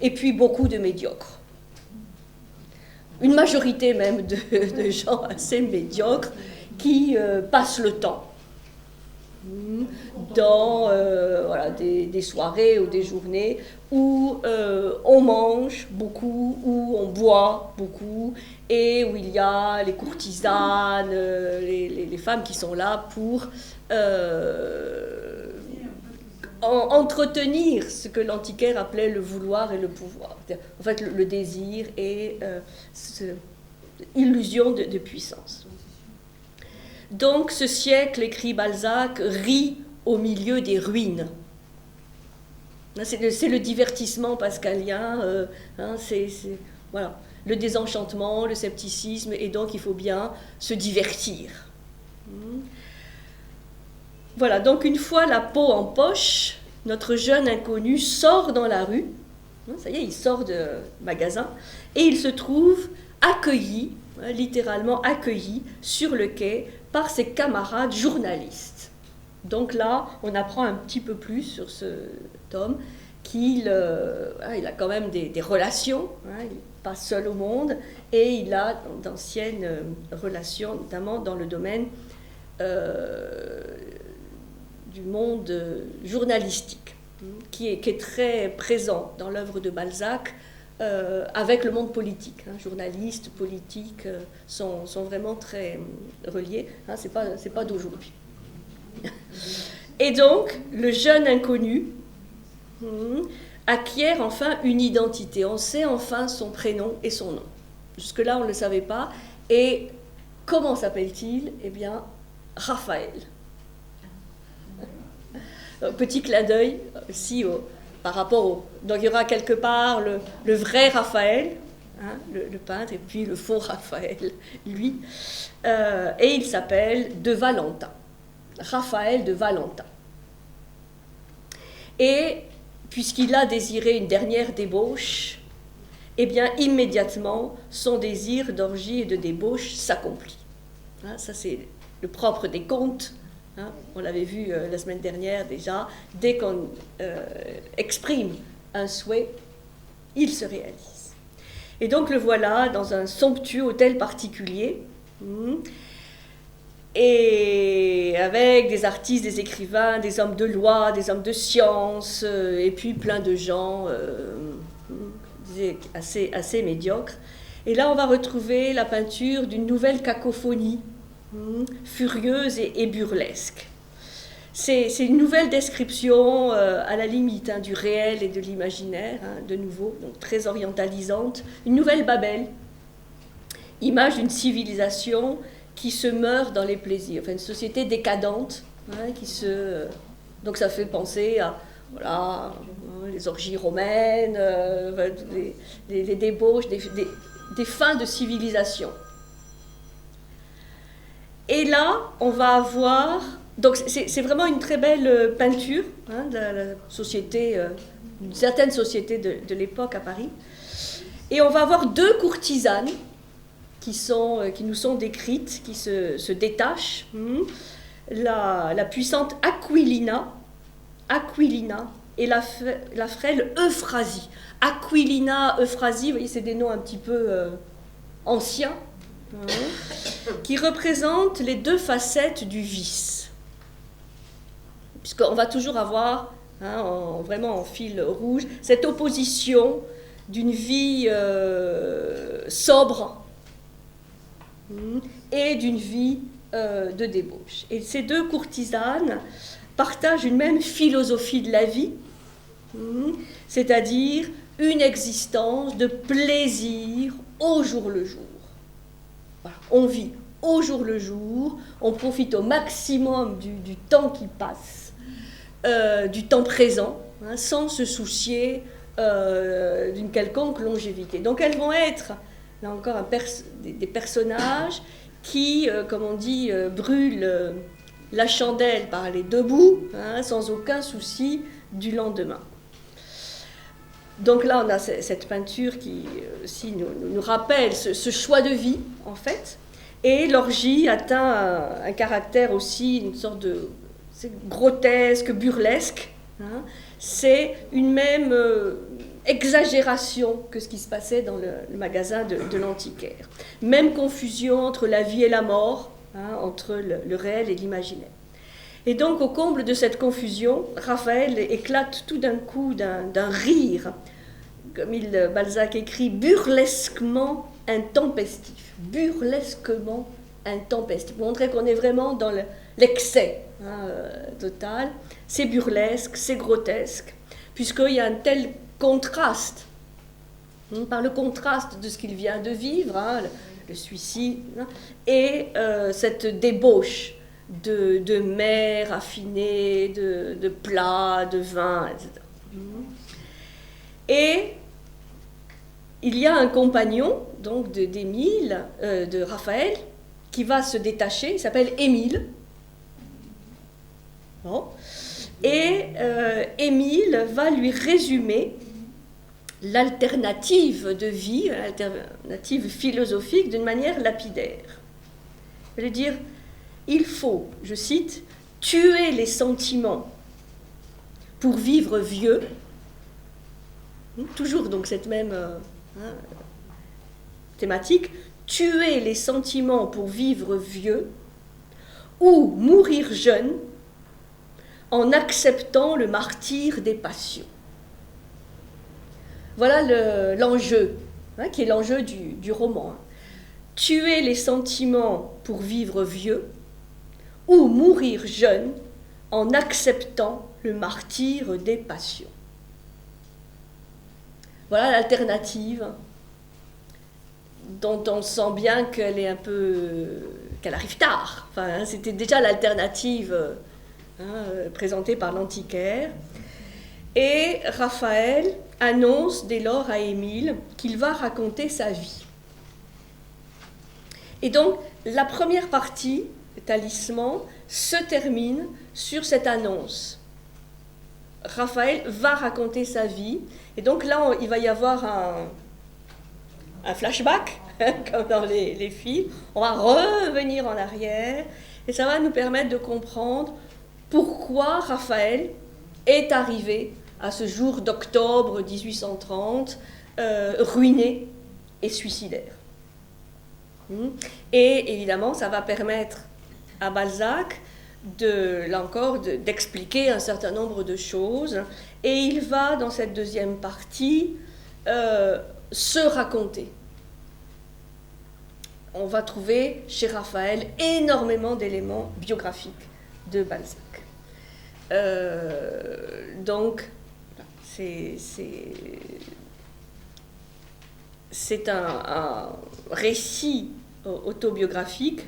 et puis beaucoup de médiocres. Une majorité même de gens assez médiocres qui passent le temps dans des soirées ou des journées où on mange beaucoup, où on boit beaucoup, et où il y a les courtisanes, les femmes qui sont là pour entretenir ce que l'antiquaire appelait le vouloir et le pouvoir. En fait, le désir et cette illusion de puissance. Donc ce siècle, écrit Balzac, rit au milieu des ruines. C'est le divertissement pascalien, voilà, le désenchantement, le scepticisme, et donc il faut bien se divertir. Voilà, donc une fois la peau en poche, notre jeune inconnu sort dans la rue, ça y est, il sort de magasin, et il se trouve accueilli, littéralement accueilli, sur le quai, par ses camarades journalistes. Donc là, on apprend un petit peu plus sur cet homme, qu'il il a quand même des relations, il n'est pas seul au monde, et il a d'anciennes relations, notamment dans le domaine du monde journalistique, qui est très présent dans l'œuvre de Balzac, avec le monde politique. Journalistes, politiques sont vraiment très reliés. C'est pas d'aujourd'hui. Et donc, le jeune inconnu acquiert enfin une identité. On sait enfin son prénom et son nom. Jusque-là, on ne le savait pas. Et comment s'appelle-t-il ? Eh bien, Raphaël. Petit clin d'œil aussi par rapport au... Donc il y aura quelque part le vrai Raphaël, le peintre, et puis le faux Raphaël, lui. Et il s'appelle de Valentin. Raphaël de Valentin. Et puisqu'il a désiré une dernière débauche, eh bien immédiatement son désir d'orgie et de débauche s'accomplit. Ça c'est le propre des contes. On l'avait vu la semaine dernière déjà, dès qu'on exprime un souhait, il se réalise. Et donc le voilà dans un somptueux hôtel particulier, et avec des artistes, des écrivains, des hommes de loi, des hommes de science, et puis plein de gens assez médiocres. Et là, on va retrouver la peinture d'une nouvelle cacophonie, furieuse et burlesque. C'est une nouvelle description à la limite du réel et de l'imaginaire, de nouveau, donc très orientalisante. Une nouvelle Babel, image d'une civilisation qui se meurt dans les plaisirs, enfin une société décadente, donc ça fait penser à voilà, les orgies romaines, les débauches, des fins de civilisation. Et là, on va avoir... Donc c'est vraiment une très belle peinture de la société, une certaine société de l'époque à Paris. Et on va avoir deux courtisanes qui nous sont décrites, qui se détachent. La puissante Aquilina et la frêle Euphrasie. Aquilina, Euphrasie, vous voyez, c'est des noms un petit peu anciens, qui représentent les deux facettes du vice. Puisqu'on va toujours avoir, vraiment en fil rouge, cette opposition d'une vie sobre et d'une vie de débauche. Et ces deux courtisanes partagent une même philosophie de la vie, c'est-à-dire une existence de plaisir au jour le jour. Voilà, on vit au jour le jour, on profite au maximum du temps qui passe, du temps présent, sans se soucier d'une quelconque longévité. Donc elles vont être, là encore, des personnages qui, comme on dit, brûlent la chandelle par les deux bouts, sans aucun souci du lendemain. Donc là, on a cette peinture qui aussi nous rappelle ce choix de vie, en fait. Et l'orgie atteint un caractère aussi, une sorte de grotesque, burlesque. C'est une même exagération que ce qui se passait dans le magasin de l'antiquaire. Même confusion entre la vie et la mort, entre le réel et l'imaginaire. Et donc, au comble de cette confusion, Raphaël éclate tout d'un coup d'un rire, comme Balzac écrit, burlesquement intempestif. Burlesquement intempestif. Pour montrer qu'on est vraiment dans l'excès total. C'est burlesque, c'est grotesque, puisqu'il y a un tel contraste, par le contraste de ce qu'il vient de vivre, le suicide, et cette débauche de mets raffinés, de plats, de vins, etc. Et il y a un compagnon donc d'Émile, de Raphaël, qui va se détacher, il s'appelle Émile. Bon. Et Émile va lui résumer l'alternative de vie, l'alternative philosophique d'une manière lapidaire. Il va lui dire, il faut, je cite, tuer les sentiments pour vivre vieux. Toujours donc cette même thématique, tuer les sentiments pour vivre vieux ou mourir jeune en acceptant le martyre des passions. Voilà l'enjeu, qui est l'enjeu du roman. Tuer les sentiments pour vivre vieux ou mourir jeune en acceptant le martyre des passions. Voilà l'alternative dont on sent bien qu'elle est qu'elle arrive tard. Enfin, c'était déjà l'alternative présentée par l'antiquaire. Et Raphaël annonce dès lors à Émile qu'il va raconter sa vie. Et donc, la première partie, le talisman, se termine sur cette annonce. Raphaël va raconter sa vie. Et donc là, il va y avoir un flashback, comme dans les films. On va revenir en arrière. Et ça va nous permettre de comprendre pourquoi Raphaël est arrivé à ce jour d'octobre 1830, ruiné et suicidaire. Et évidemment, ça va permettre à Balzac, là encore, d'expliquer un certain nombre de choses. Et il va, dans cette deuxième partie, se raconter. On va trouver chez Raphaël énormément d'éléments biographiques de Balzac. Donc, c'est un récit autobiographique,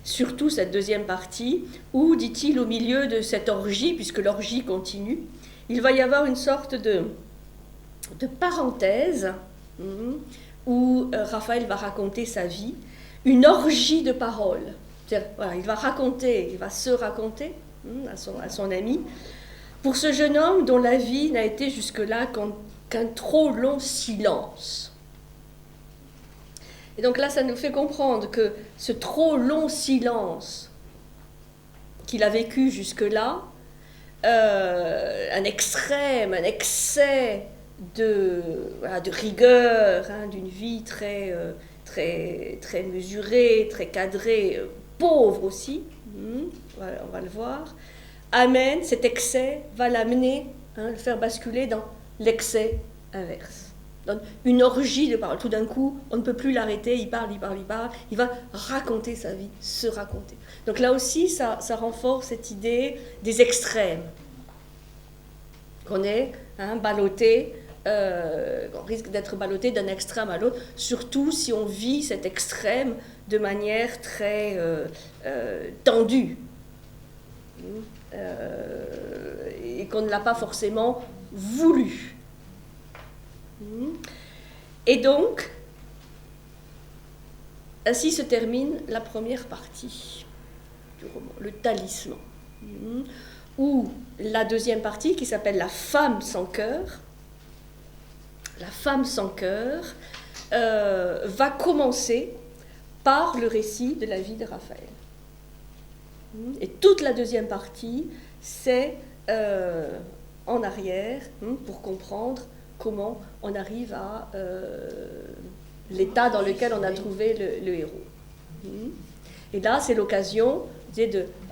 surtout cette deuxième partie, où, dit-il, au milieu de cette orgie, puisque l'orgie continue, il va y avoir une sorte de parenthèse où Raphaël va raconter sa vie, une orgie de paroles. Voilà, il va se raconter à son ami, pour ce jeune homme dont la vie n'a été jusque-là qu'un trop long silence. Et donc là, ça nous fait comprendre que ce trop long silence qu'il a vécu jusque-là, un excès de rigueur, d'une vie très mesurée, très cadrée, pauvre aussi, on va le voir, cet excès va l'amener, le faire basculer dans l'excès inverse. Donc, une orgie de paroles. Tout d'un coup, on ne peut plus l'arrêter, il parle, il va raconter sa vie, se raconter. Donc là aussi, ça renforce cette idée des extrêmes. Qu'on est ballotté, on risque d'être ballotté d'un extrême à l'autre, surtout si on vit cet extrême de manière très tendue. Et qu'on ne l'a pas forcément voulu. Et donc, ainsi se termine la première partie du roman, le talisman, où la deuxième partie, qui s'appelle La femme sans cœur, va commencer par le récit de la vie de Raphaël. Et toute la deuxième partie, c'est en arrière, pour comprendre comment on arrive à l'état dans lequel on a trouvé le héros. Et là, c'est l'occasion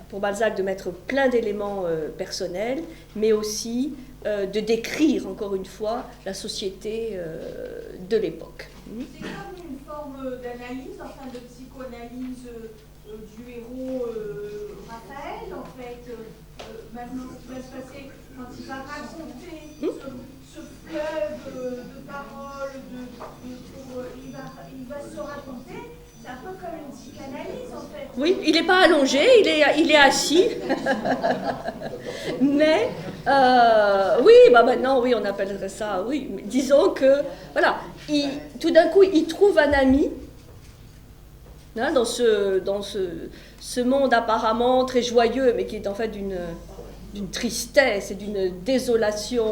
pour Balzac de mettre plein d'éléments personnels, mais aussi de décrire, encore une fois, la société de l'époque. C'est comme une forme d'analyse, enfin de psychoanalyse du héros Raphaël, en fait. Maintenant, ce qui va se passer quand il va raconter ce fleuve de paroles, il va se raconter, c'est un peu comme une psychanalyse en fait. Oui, il n'est pas allongé, il est assis. Mais, oui, maintenant, oui, on appellerait ça, oui. Disons que, voilà, tout d'un coup, il trouve un ami, dans ce monde apparemment très joyeux, mais qui est en fait d'une tristesse et d'une désolation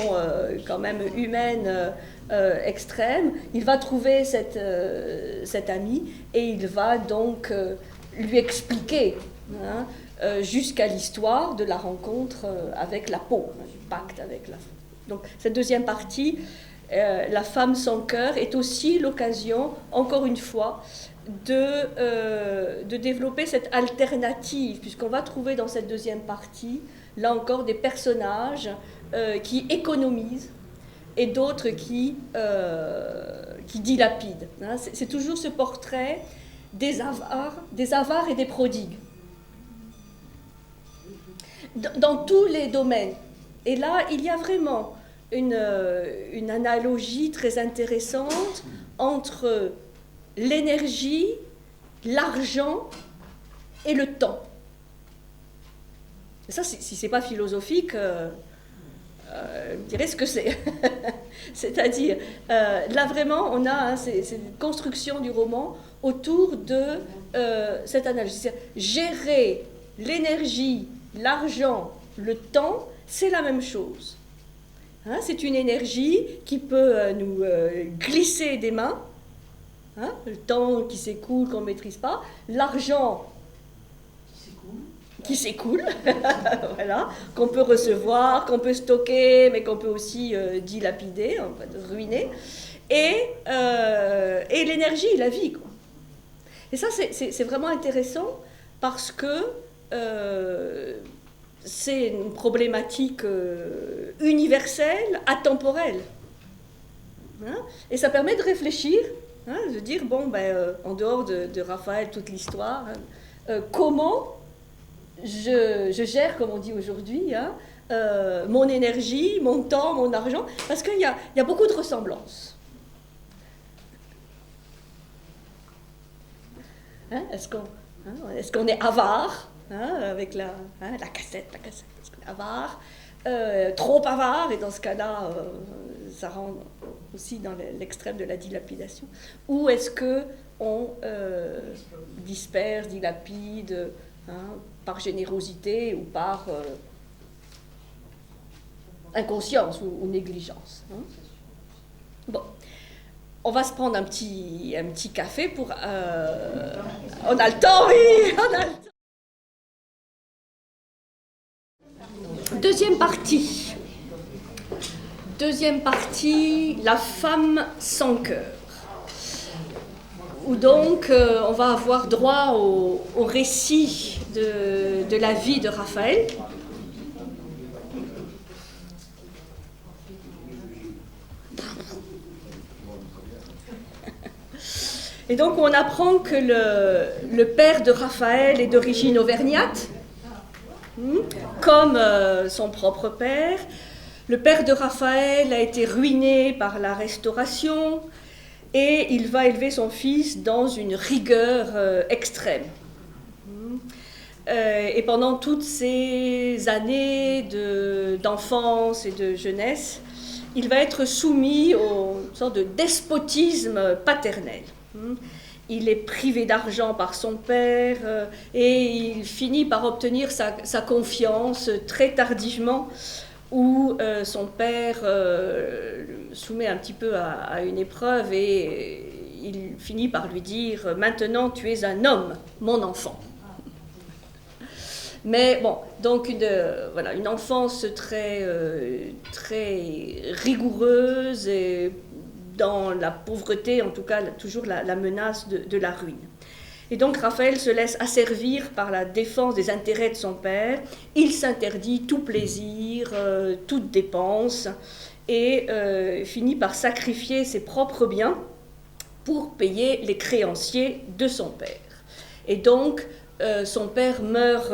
quand même humaine extrême. Il va trouver cet ami et il va donc lui expliquer jusqu'à l'histoire de la rencontre avec la peau, du pacte avec la peau. Donc cette deuxième partie, La femme sans cœur, est aussi l'occasion, encore une fois, de développer cette alternative, puisqu'on va trouver dans cette deuxième partie, là encore, des personnages qui économisent et d'autres qui dilapident. C'est toujours ce portrait des avares et des prodigues. Dans tous les domaines. Et là, il y a vraiment une analogie très intéressante entre l'énergie, l'argent et le temps. Et ça, si ce n'est pas philosophique, je dirais ce que c'est. C'est-à-dire, là vraiment, on a cette construction du roman autour de cette analogie. C'est-à-dire, gérer l'énergie, l'argent, le temps, c'est la même chose. C'est une énergie qui peut nous glisser des mains, le temps qui s'écoule, qu'on ne maîtrise pas, l'argent qui s'écoule, voilà, qu'on peut recevoir, qu'on peut stocker, mais qu'on peut aussi dilapider, ruiner, et l'énergie, la vie, quoi. Et ça, c'est vraiment intéressant parce que c'est une problématique universelle, atemporelle. Hein, et ça permet de réfléchir, hein, de dire, bon, en dehors de Raphaël, toute l'histoire, hein, comment je gère, comme on dit aujourd'hui, hein, mon énergie, mon temps, mon argent, parce qu'il y a beaucoup de ressemblances. Hein, est-ce qu'on est avare, hein, avec la cassette, est-ce qu'on est avare, trop avare, et dans ce cas-là, ça rentre aussi dans l'extrême de la dilapidation, ou est-ce qu'on disperse, dilapide, hein, par générosité ou par inconscience ou négligence. Hein. Bon, on va se prendre un petit café pour... on a le temps, oui, on a le temps. Deuxième partie, la femme sans cœur. Où donc on va avoir droit au récit de la vie de Raphaël. Et donc on apprend que le père de Raphaël est d'origine auvergnate, comme son propre père. Le père de Raphaël a été ruiné par la Restauration et il va élever son fils dans une rigueur extrême. Et pendant toutes ces années d'enfance et de jeunesse, il va être soumis à une sorte de despotisme paternel. Il est privé d'argent par son père et il finit par obtenir sa confiance très tardivement, où son père soumet un petit peu à une épreuve et il finit par lui dire « Maintenant tu es un homme, mon enfant ». Mais bon, donc une enfance très rigoureuse et dans la pauvreté, en tout cas toujours la menace de la ruine. Et donc Raphaël se laisse asservir par la défense des intérêts de son père. Il s'interdit tout plaisir, toute dépense, et finit par sacrifier ses propres biens pour payer les créanciers de son père. Et donc son père meurt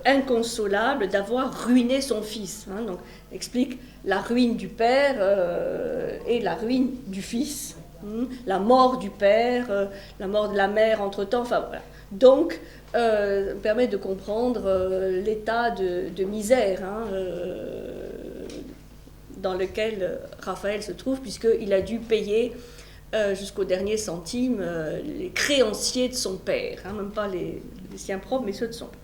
inconsolable d'avoir ruiné son fils. Hein, donc explique la ruine du père et la ruine du fils. La mort du père, la mort de la mère entre-temps, enfin voilà. Donc, permet de comprendre l'état de misère dans lequel Raphaël se trouve, puisqu'il a dû payer jusqu'au dernier centime les créanciers de son père, même pas les siens propres, mais ceux de son père.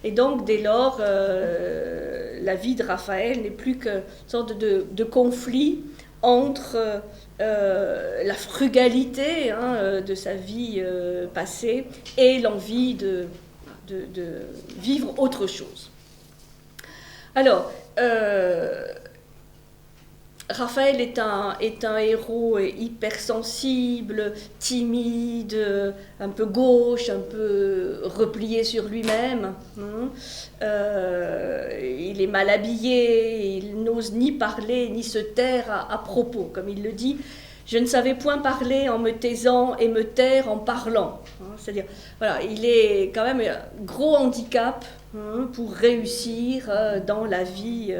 Et donc, dès lors, la vie de Raphaël n'est plus qu'une sorte de conflit entre la frugalité de sa vie passée et l'envie de vivre autre chose. Alors, Raphaël est un héros hypersensible, timide, un peu gauche, un peu replié sur lui-même. Il est mal habillé, il n'ose ni parler ni se taire à propos. Comme il le dit, je ne savais point parler en me taisant et me taire en parlant. C'est-à-dire, voilà, il est quand même un gros handicap pour réussir dans la vie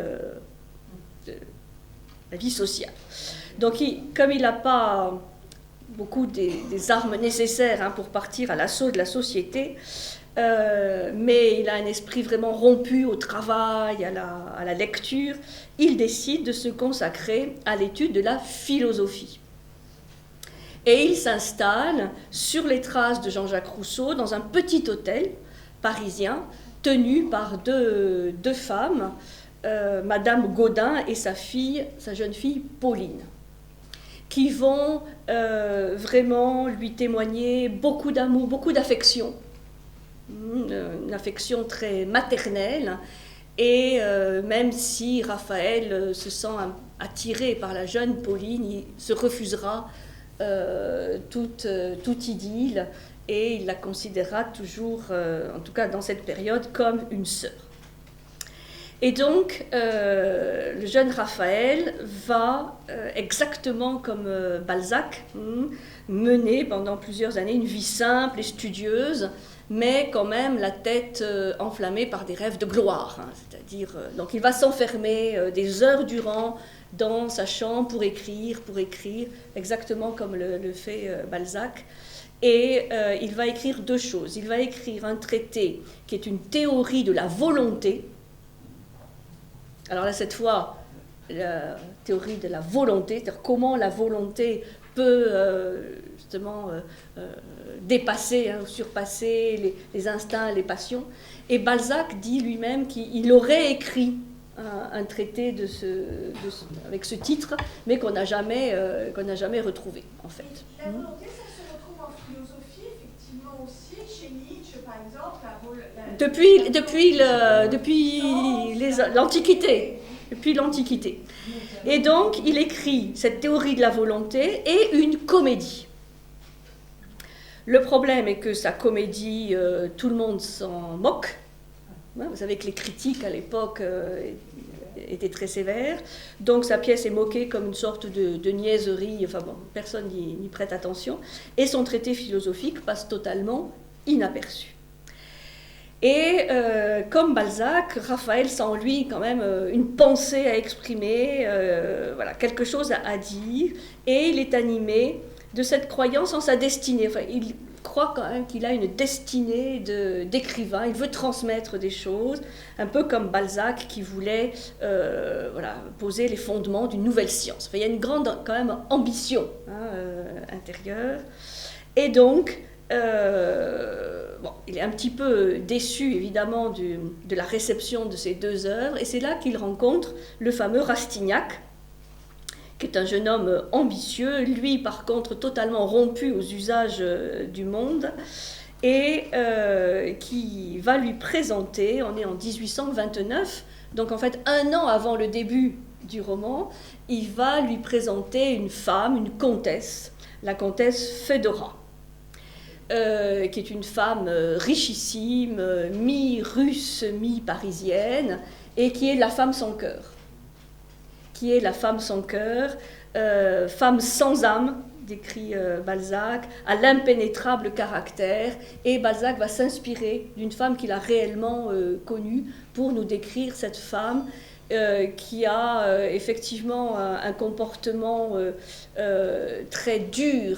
sociale. Donc, comme il n'a pas beaucoup des armes nécessaires pour partir à l'assaut de la société, mais il a un esprit vraiment rompu au travail, à la lecture, il décide de se consacrer à l'étude de la philosophie. Et il s'installe sur les traces de Jean-Jacques Rousseau dans un petit hôtel parisien tenu par deux femmes, Madame Gaudin et sa jeune fille Pauline, qui vont vraiment lui témoigner beaucoup d'amour, beaucoup d'affection, une affection très maternelle, et même si Raphaël se sent attiré par la jeune Pauline, il se refusera toute idylle, et il la considérera toujours, en tout cas dans cette période, comme une sœur. Et donc, le jeune Raphaël va, exactement comme Balzac, mener pendant plusieurs années une vie simple et studieuse, mais quand même la tête enflammée par des rêves de gloire. C'est-à-dire, donc il va s'enfermer des heures durant dans sa chambre pour écrire, exactement comme le fait Balzac. Et il va écrire deux choses. Il va écrire un traité qui est une théorie de la volonté. Alors là, cette fois, la théorie de la volonté, c'est-à-dire comment la volonté peut justement dépasser, surpasser les instincts, les passions. Et Balzac dit lui-même qu'il aurait écrit un traité avec ce titre, mais qu'on n'a jamais retrouvé, en fait. La volonté, ça se retrouve en philosophie, effectivement aussi, chez Nietzsche, par exemple. Depuis l'Antiquité. Et donc, il écrit cette théorie de la volonté et une comédie. Le problème est que sa comédie, tout le monde s'en moque. Vous savez que les critiques à l'époque étaient très sévères. Donc, sa pièce est moquée comme une sorte de niaiserie. Enfin bon, personne n'y prête attention. Et son traité philosophique passe totalement inaperçu. Et comme Balzac, Raphaël sent en lui quand même une pensée à exprimer, quelque chose à dire, et il est animé de cette croyance en sa destinée. Enfin, il croit quand même qu'il a une destinée d'écrivain, il veut transmettre des choses, un peu comme Balzac qui voulait poser les fondements d'une nouvelle science. Enfin, il y a une grande quand même ambition intérieure, et donc il est un petit peu déçu évidemment de la réception de ces deux œuvres, et c'est là qu'il rencontre le fameux Rastignac, qui est un jeune homme ambitieux, lui par contre totalement rompu aux usages du monde, et qui va lui présenter, on est en 1829, donc en fait un an avant le début du roman, il va lui présenter une femme, une comtesse, la comtesse Fedora. Qui est une femme richissime, mi-russe, mi-parisienne, et qui est la femme sans cœur. Femme sans âme, décrit Balzac, à l'impénétrable caractère, et Balzac va s'inspirer d'une femme qu'il a réellement connue pour nous décrire cette femme qui a effectivement un comportement très dur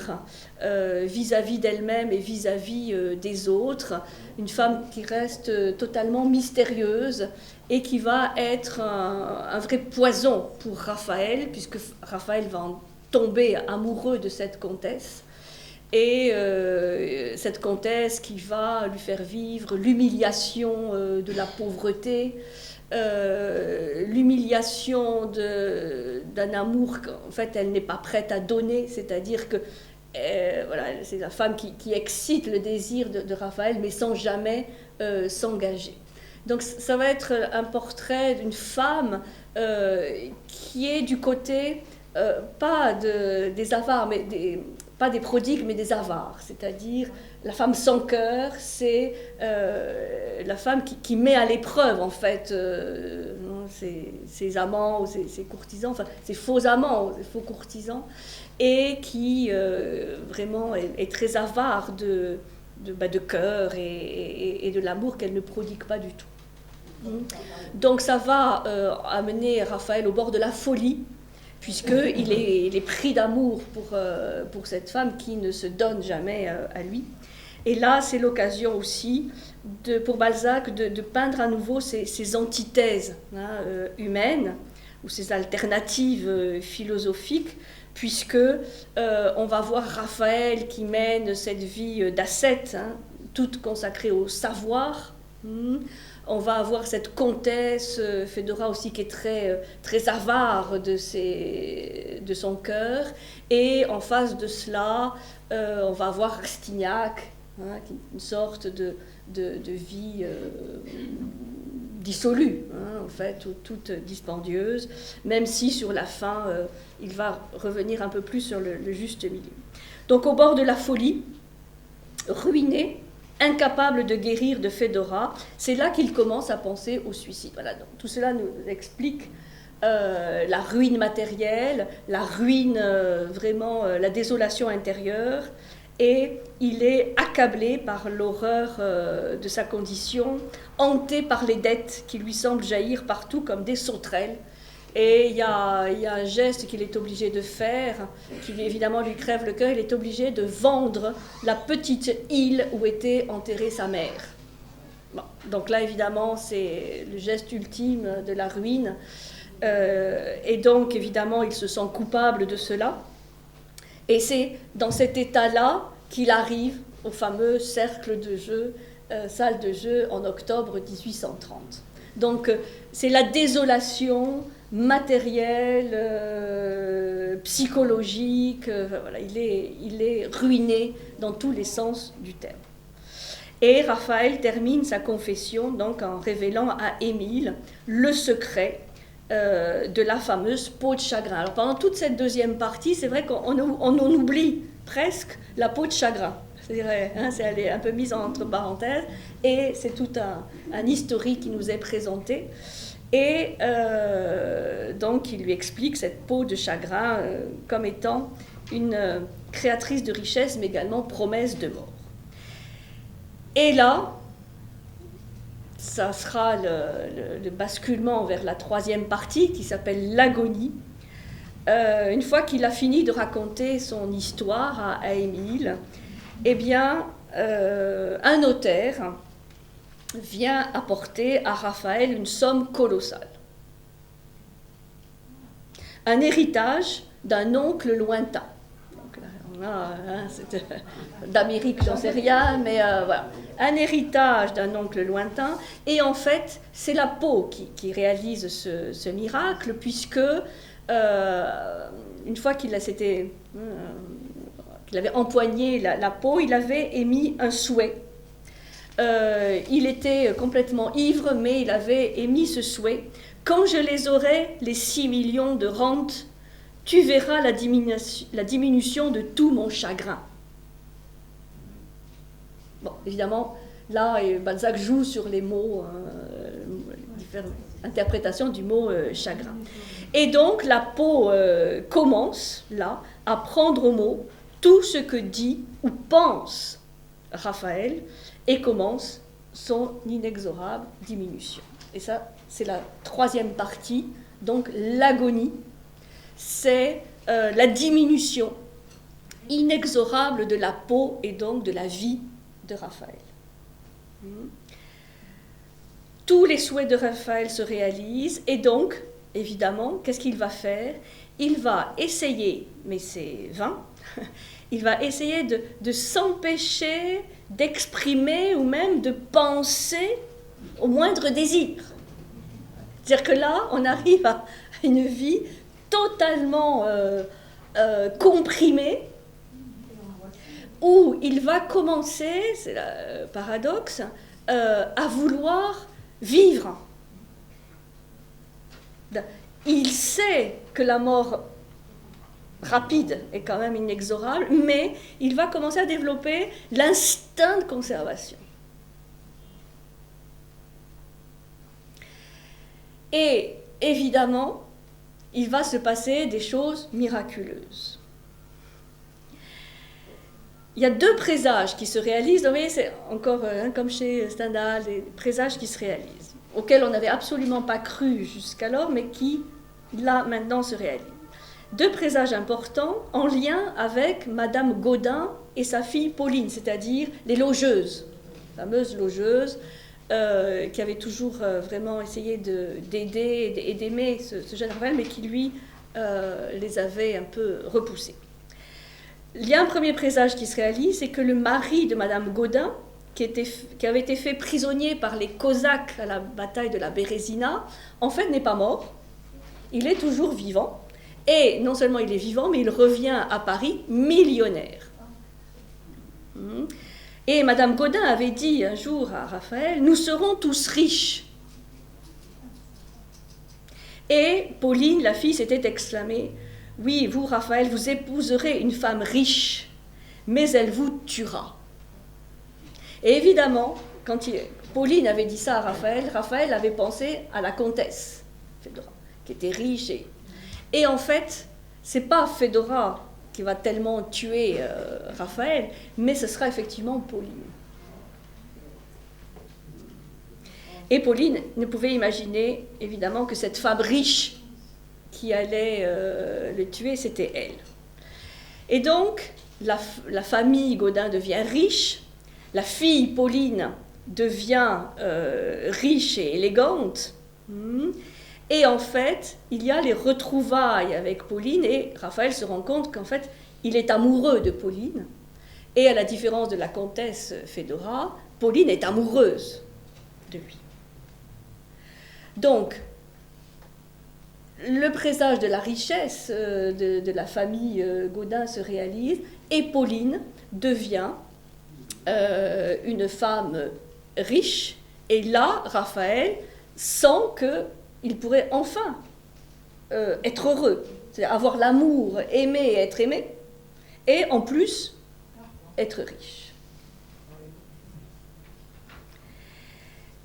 vis-à-vis d'elle-même et vis-à-vis des autres, une femme qui reste totalement mystérieuse et qui va être un vrai poison pour Raphaël, puisque Raphaël va en tomber amoureux de cette comtesse. Et cette comtesse qui va lui faire vivre l'humiliation de la pauvreté, l'humiliation d'un amour qu'en fait elle n'est pas prête à donner, c'est-à-dire que c'est la femme qui excite le désir de Raphaël, mais sans jamais s'engager. Donc ça va être un portrait d'une femme qui est du côté, pas des avares, mais pas des prodigues, mais des avares, c'est-à-dire la femme sans cœur, c'est la femme qui met à l'épreuve en fait ses amants ou ses courtisans, enfin ses faux amants, ses faux courtisans, et qui vraiment est très avare de cœur et de l'amour qu'elle ne prodigue pas du tout. Donc ça va amener Raphaël au bord de la folie, puisqu'il est pris d'amour pour cette femme qui ne se donne jamais à lui. Et là, c'est l'occasion aussi pour Balzac de peindre à nouveau ces antithèses humaines, ou ces alternatives philosophiques, puisque on va voir Raphaël qui mène cette vie d'ascète, toute consacrée au savoir. On va avoir cette comtesse Fedora aussi qui est très, très avare de son cœur. Et en face de cela, on va avoir Rastignac, qui est une sorte de vie dissolue, en fait, toute dispendieuse, même si sur la fin, il va revenir un peu plus sur le juste milieu. Donc au bord de la folie, ruiné, incapable de guérir de Fédora. C'est là qu'il commence à penser au suicide. Voilà, donc tout cela nous explique la ruine matérielle, la ruine, vraiment, la désolation intérieure, et il est accablé par l'horreur de sa condition, hanté par les dettes qui lui semblent jaillir partout comme des sauterelles. Et il y a un geste qu'il est obligé de faire, qui évidemment lui crève le cœur. Il est obligé de vendre la petite île où était enterrée sa mère. Bon, donc là, évidemment, c'est le geste ultime de la ruine. Et donc, évidemment, il se sent coupable de cela. Et c'est dans cet état-là qu'il arrive au fameux cercle de jeu, salle de jeu, en octobre 1830. Donc, c'est la désolation matérielle, psychologique, voilà, il est ruiné dans tous les sens du terme. Et Raphaël termine sa confession donc en révélant à Émile le secret de la fameuse peau de chagrin. Alors pendant toute cette deuxième partie, c'est vrai qu'on oublie presque la peau de chagrin. C'est vrai, hein, elle est un peu mise entre parenthèses, et c'est tout un historique qui nous est présenté. Et donc il lui explique cette peau de chagrin comme étant une créatrice de richesse, mais également promesse de mort. Et là, ça sera le basculement vers la troisième partie qui s'appelle l'agonie. Une fois qu'il a fini de raconter son histoire à Émile, eh bien, un notaire vient apporter à Raphaël une somme colossale. Un héritage d'un oncle lointain. Donc là, on a, d'Amérique, j'en sais rien, mais voilà. Un héritage d'un oncle lointain. Et en fait, c'est la peau qui réalise ce miracle, puisque une fois qu'il avait empoigné la peau, il avait émis un souhait. Il était complètement ivre, mais il avait émis ce souhait. Quand je les aurai, les 6 millions de rentes, tu verras la diminution de tout mon chagrin. Bon, évidemment, là, Balzac joue sur les mots, différentes interprétations du mot chagrin. Et donc, la peau commence, là, à prendre au mot tout ce que dit ou pense Raphaël, et commence son inexorable diminution. Et ça, c'est la troisième partie, donc l'agonie, c'est la diminution inexorable de la peau et donc de la vie de Raphaël. Tous les souhaits de Raphaël se réalisent, et donc, évidemment, qu'est-ce qu'il va faire? Il va essayer, mais c'est vain, il va essayer de s'empêcher d'exprimer ou même de penser au moindre désir. C'est-à-dire que là, on arrive à une vie totalement comprimée, où il va commencer, c'est le paradoxe, à vouloir vivre. Il sait que la mort rapide est quand même inexorable, mais il va commencer à développer l'instinct de conservation. Et évidemment, il va se passer des choses miraculeuses. Il y a 2 présages qui se réalisent. Vous voyez, c'est encore comme chez Stendhal, des présages qui se réalisent, auxquels on n'avait absolument pas cru jusqu'alors, mais qui, là, maintenant, se réalisent. 2 présages importants en lien avec Madame Gaudin et sa fille Pauline, c'est-à-dire les logeuses, les fameuses logeuses qui avaient toujours vraiment essayé d'aider et d'aimer ce jeune Raphaël, mais qui, lui, les avait un peu repoussés. Il y a un premier présage qui se réalise, c'est que le mari de Madame Gaudin, qui avait été fait prisonnier par les Cosaques à la bataille de la Bérésina, en fait n'est pas mort, il est toujours vivant. Et non seulement il est vivant, mais il revient à Paris millionnaire. Et Madame Gaudin avait dit un jour à Raphaël, « Nous serons tous riches ». Et Pauline, la fille, s'était exclamée, « Oui, vous, Raphaël, vous épouserez une femme riche, mais elle vous tuera. » Et évidemment, Pauline avait dit ça à Raphaël, Raphaël avait pensé à la comtesse Fédora, qui était riche. Et en fait, c'est pas Fédora qui va tellement tuer Raphaël, mais ce sera effectivement Pauline. Et Pauline ne pouvait imaginer, évidemment, que cette femme riche qui allait le tuer, c'était elle. Et donc, la famille Gaudin devient riche, la fille Pauline devient riche et élégante, et en fait, il y a les retrouvailles avec Pauline, et Raphaël se rend compte qu'en fait, il est amoureux de Pauline, et à la différence de la comtesse Fédora, Pauline est amoureuse de lui. Donc, le présage de la richesse de la famille Gaudin se réalise, et Pauline devient une femme riche, et là, Raphaël sent qu'il pourrait enfin être heureux, c'est-à-dire avoir l'amour, aimer et être aimé, et en plus, être riche.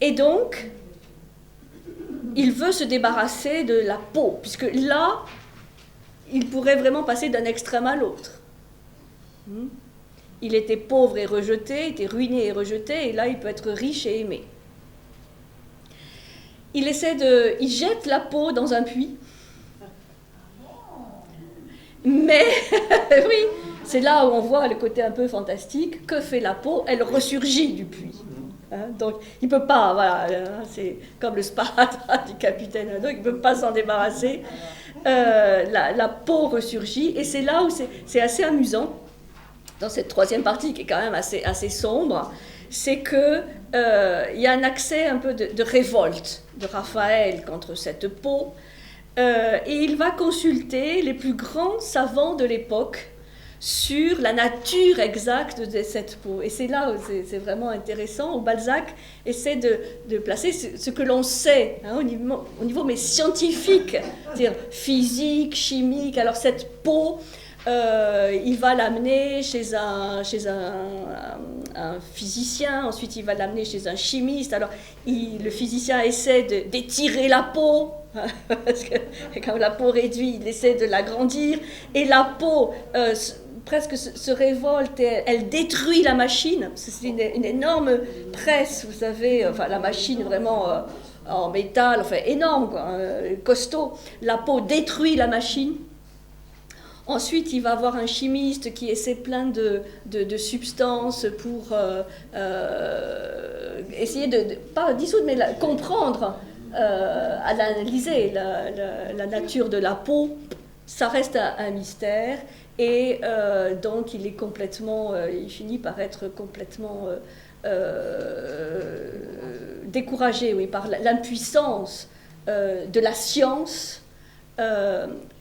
Et donc, il veut se débarrasser de la peau, puisque là, il pourrait vraiment passer d'un extrême à l'autre. Il était pauvre et rejeté, était ruiné et rejeté, et là, il peut être riche et aimé. Il jette la peau dans un puits. Mais, oui, c'est là où on voit le côté un peu fantastique. Que fait la peau? Elle ressurgit du puits. Donc, il ne peut pas, voilà, c'est comme le sparadrap du capitaine Haddock, il ne peut pas s'en débarrasser. La peau ressurgit, et c'est là où c'est assez amusant, dans cette troisième partie qui est quand même assez sombre, c'est qu'il y a un accès un peu de révolte de Raphaël contre cette peau, et il va consulter les plus grands savants de l'époque sur la nature exacte de cette peau. Et c'est là où c'est vraiment intéressant, où Balzac essaie de placer ce que l'on sait au niveau mais scientifique, c'est-à-dire physique, chimique. Alors cette peau, il va l'amener chez un physicien, ensuite il va l'amener chez un chimiste. Alors le physicien essaie d'étirer la peau, parce que quand la peau réduit, il essaie de l'agrandir, et la peau presque se révolte, et elle détruit la machine. C'est une énorme presse, vous savez, enfin la machine vraiment en métal, enfin énorme, quoi, costaud. La peau détruit la machine. Ensuite, il va avoir un chimiste qui essaie plein de substances pour essayer pas dissoudre, mais comprendre, analyser la nature de la peau. Ça reste un mystère, et donc il finit par être complètement découragé, oui, par l'impuissance de la science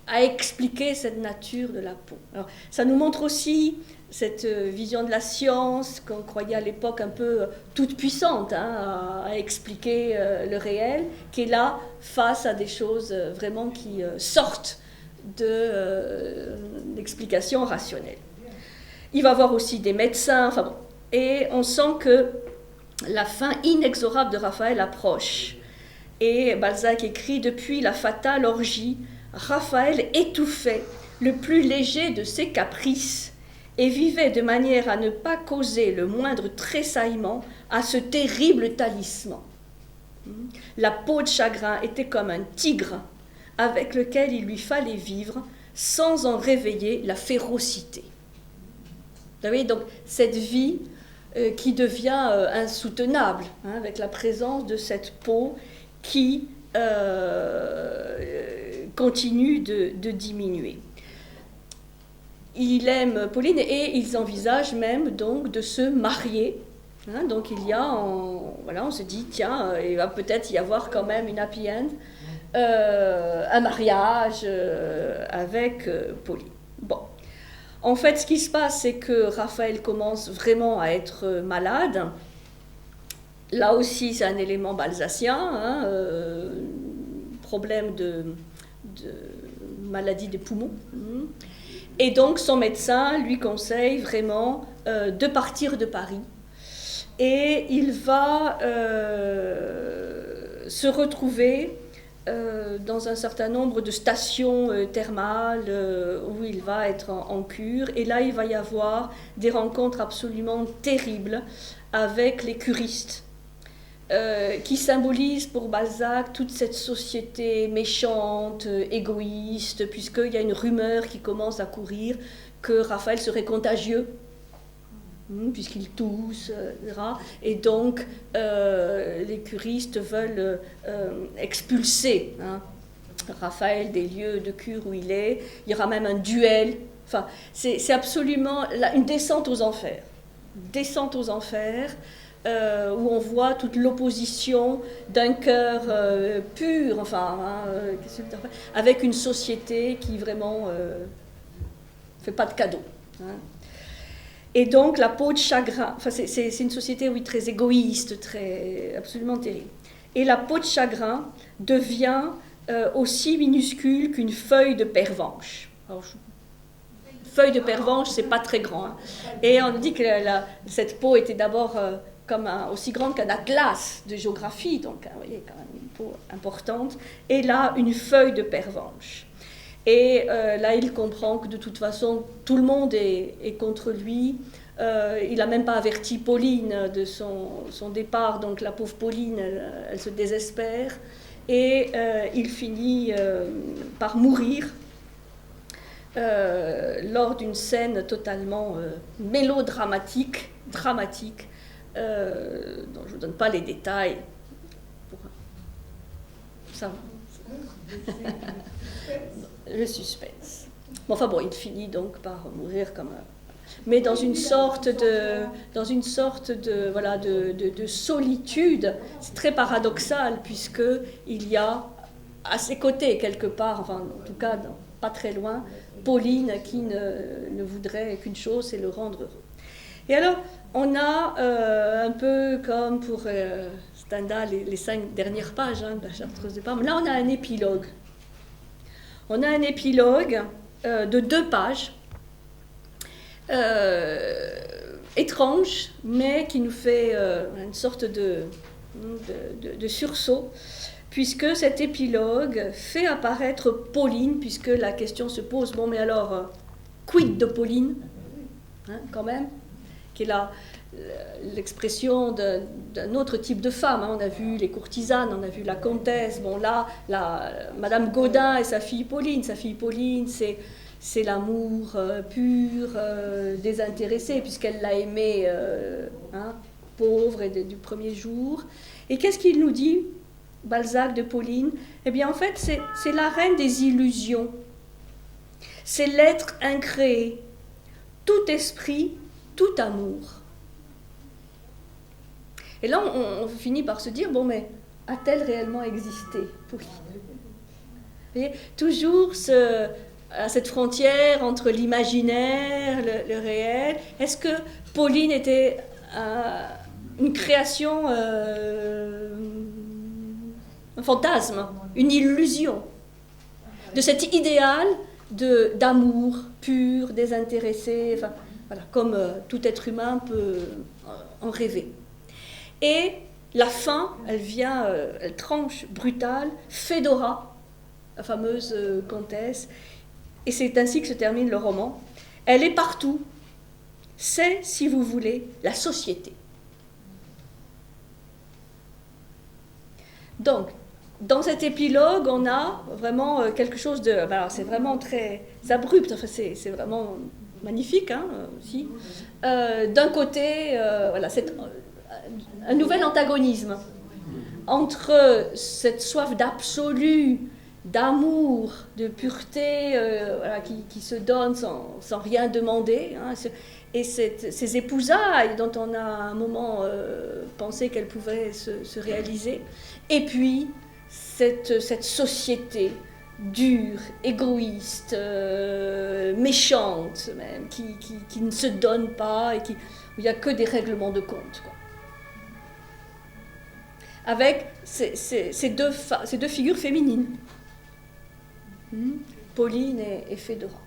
à expliquer cette nature de la peau. Alors, ça nous montre aussi cette vision de la science qu'on croyait à l'époque un peu toute puissante à expliquer le réel, qui est là face à des choses vraiment qui sortent de l'explication rationnelle. Il va voir aussi des médecins, enfin bon, et on sent que la fin inexorable de Raphaël approche. Et Balzac écrit: depuis la fatale orgie, Raphaël étouffait le plus léger de ses caprices et vivait de manière à ne pas causer le moindre tressaillement à ce terrible talisman. La peau de chagrin était comme un tigre avec lequel il lui fallait vivre sans en réveiller la férocité. Vous voyez, donc cette vie qui devient insoutenable, avec la présence de cette peau qui continue de diminuer. Il aime Pauline et ils envisagent même donc de se marier. Donc il y a, on se dit, tiens, il va peut-être y avoir quand même une happy end, un mariage avec Pauline. Bon. En fait, ce qui se passe, c'est que Raphaël commence vraiment à être malade. Là aussi, c'est un élément balzacien, problème de maladie des poumons. Et donc, son médecin lui conseille vraiment de partir de Paris et il va se retrouver dans un certain nombre de stations thermales où il va être en cure. Et là, il va y avoir des rencontres absolument terribles avec les curistes, qui symbolisent pour Balzac toute cette société méchante, égoïste, puisqu'il y a une rumeur qui commence à courir que Raphaël serait contagieux, puisqu'il tousse, etc. Et donc, les curistes veulent expulser Raphaël des lieux de cure où il est. Il y aura même un duel. Enfin, c'est absolument une descente aux enfers. Descente aux enfers, où on voit toute l'opposition d'un cœur pur, avec une société qui vraiment fait pas de cadeaux. Et donc la peau de chagrin, c'est une société, oui, très égoïste, absolument terrible. Et la peau de chagrin devient aussi minuscule qu'une feuille de pervenche. Feuille de pervenche, c'est pas très grand. Et on dit que cette peau était d'abord aussi grande qu'un atlas de géographie, donc vous voyez, quand même une peau importante. Et là, une feuille de pervenche. Et là, il comprend que de toute façon, tout le monde est contre lui. Il n'a même pas averti Pauline de son départ, donc la pauvre Pauline, elle se désespère. Et il finit par mourir lors d'une scène totalement mélodramatique, dramatique, dont je ne vous donne pas les détails. Ça va. Le suspense. Enfin bon, il finit donc par mourir mais dans une sorte de solitude. C'est très paradoxal, puisque il y a à ses côtés quelque part, enfin en tout cas pas très loin, Pauline qui ne voudrait qu'une chose, c'est le rendre heureux. Et alors, on a un peu comme pour Stendhal, les 5 dernières pages de la Chartreuse de Parme, là on a un épilogue. On a un épilogue de 2 pages, étrange, mais qui nous fait une sorte de sursaut, puisque cet épilogue fait apparaître Pauline, puisque la question se pose, bon mais alors, quid de Pauline, quand même, qui est l'expression d'un autre type de femme. On a vu les courtisanes, on a vu la comtesse. Bon là, Madame Gaudin et sa fille Pauline. Sa fille Pauline, c'est l'amour pur, désintéressé, puisqu'elle l'a aimé pauvre et du premier jour. Et qu'est-ce qu'il nous dit, Balzac, de Pauline? Eh bien, en fait, c'est la reine des illusions. C'est l'être incréé, tout esprit, tout amour. Et là, on finit par se dire, bon, mais a-t-elle réellement existé, Pauline? Vous voyez, toujours cette frontière entre l'imaginaire, le réel. Est-ce que Pauline était une création, un fantasme, une illusion de cet idéal d'amour pur, désintéressé, enfin, voilà, comme tout être humain peut en rêver. Et la fin, elle tranche, brutale, Fédora, la fameuse comtesse, et c'est ainsi que se termine le roman. Elle est partout, c'est, si vous voulez, la société. Donc, dans cet épilogue, on a vraiment quelque chose de... Alors, c'est vraiment très abrupt, enfin, c'est vraiment magnifique, aussi. D'un côté, voilà, un nouvel antagonisme entre cette soif d'absolu, d'amour, de pureté, qui se donne sans rien demander, et ces épousailles dont on a à un moment pensé qu'elles pouvaient se réaliser, et puis cette société dure, égoïste, méchante même, qui ne se donne pas et où il n'y a que des règlements de compte, quoi. Avec ces deux figures féminines, Pauline et Fédora.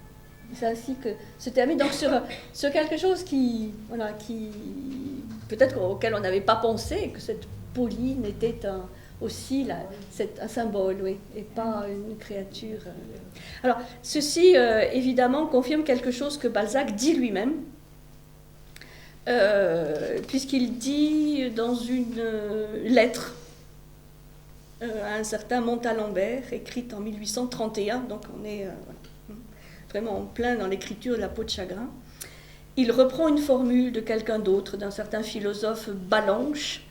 C'est ainsi que se termine donc sur quelque chose qui peut-être auquel on n'avait pas pensé, que cette Pauline était aussi un symbole, oui, et pas une créature. Alors, ceci, évidemment, confirme quelque chose que Balzac dit lui-même, puisqu'il dit dans une lettre à un certain Montalembert, écrite en 1831, donc on est vraiment en plein dans l'écriture de la peau de chagrin. Il reprend une formule de quelqu'un d'autre, d'un certain philosophe Ballanche,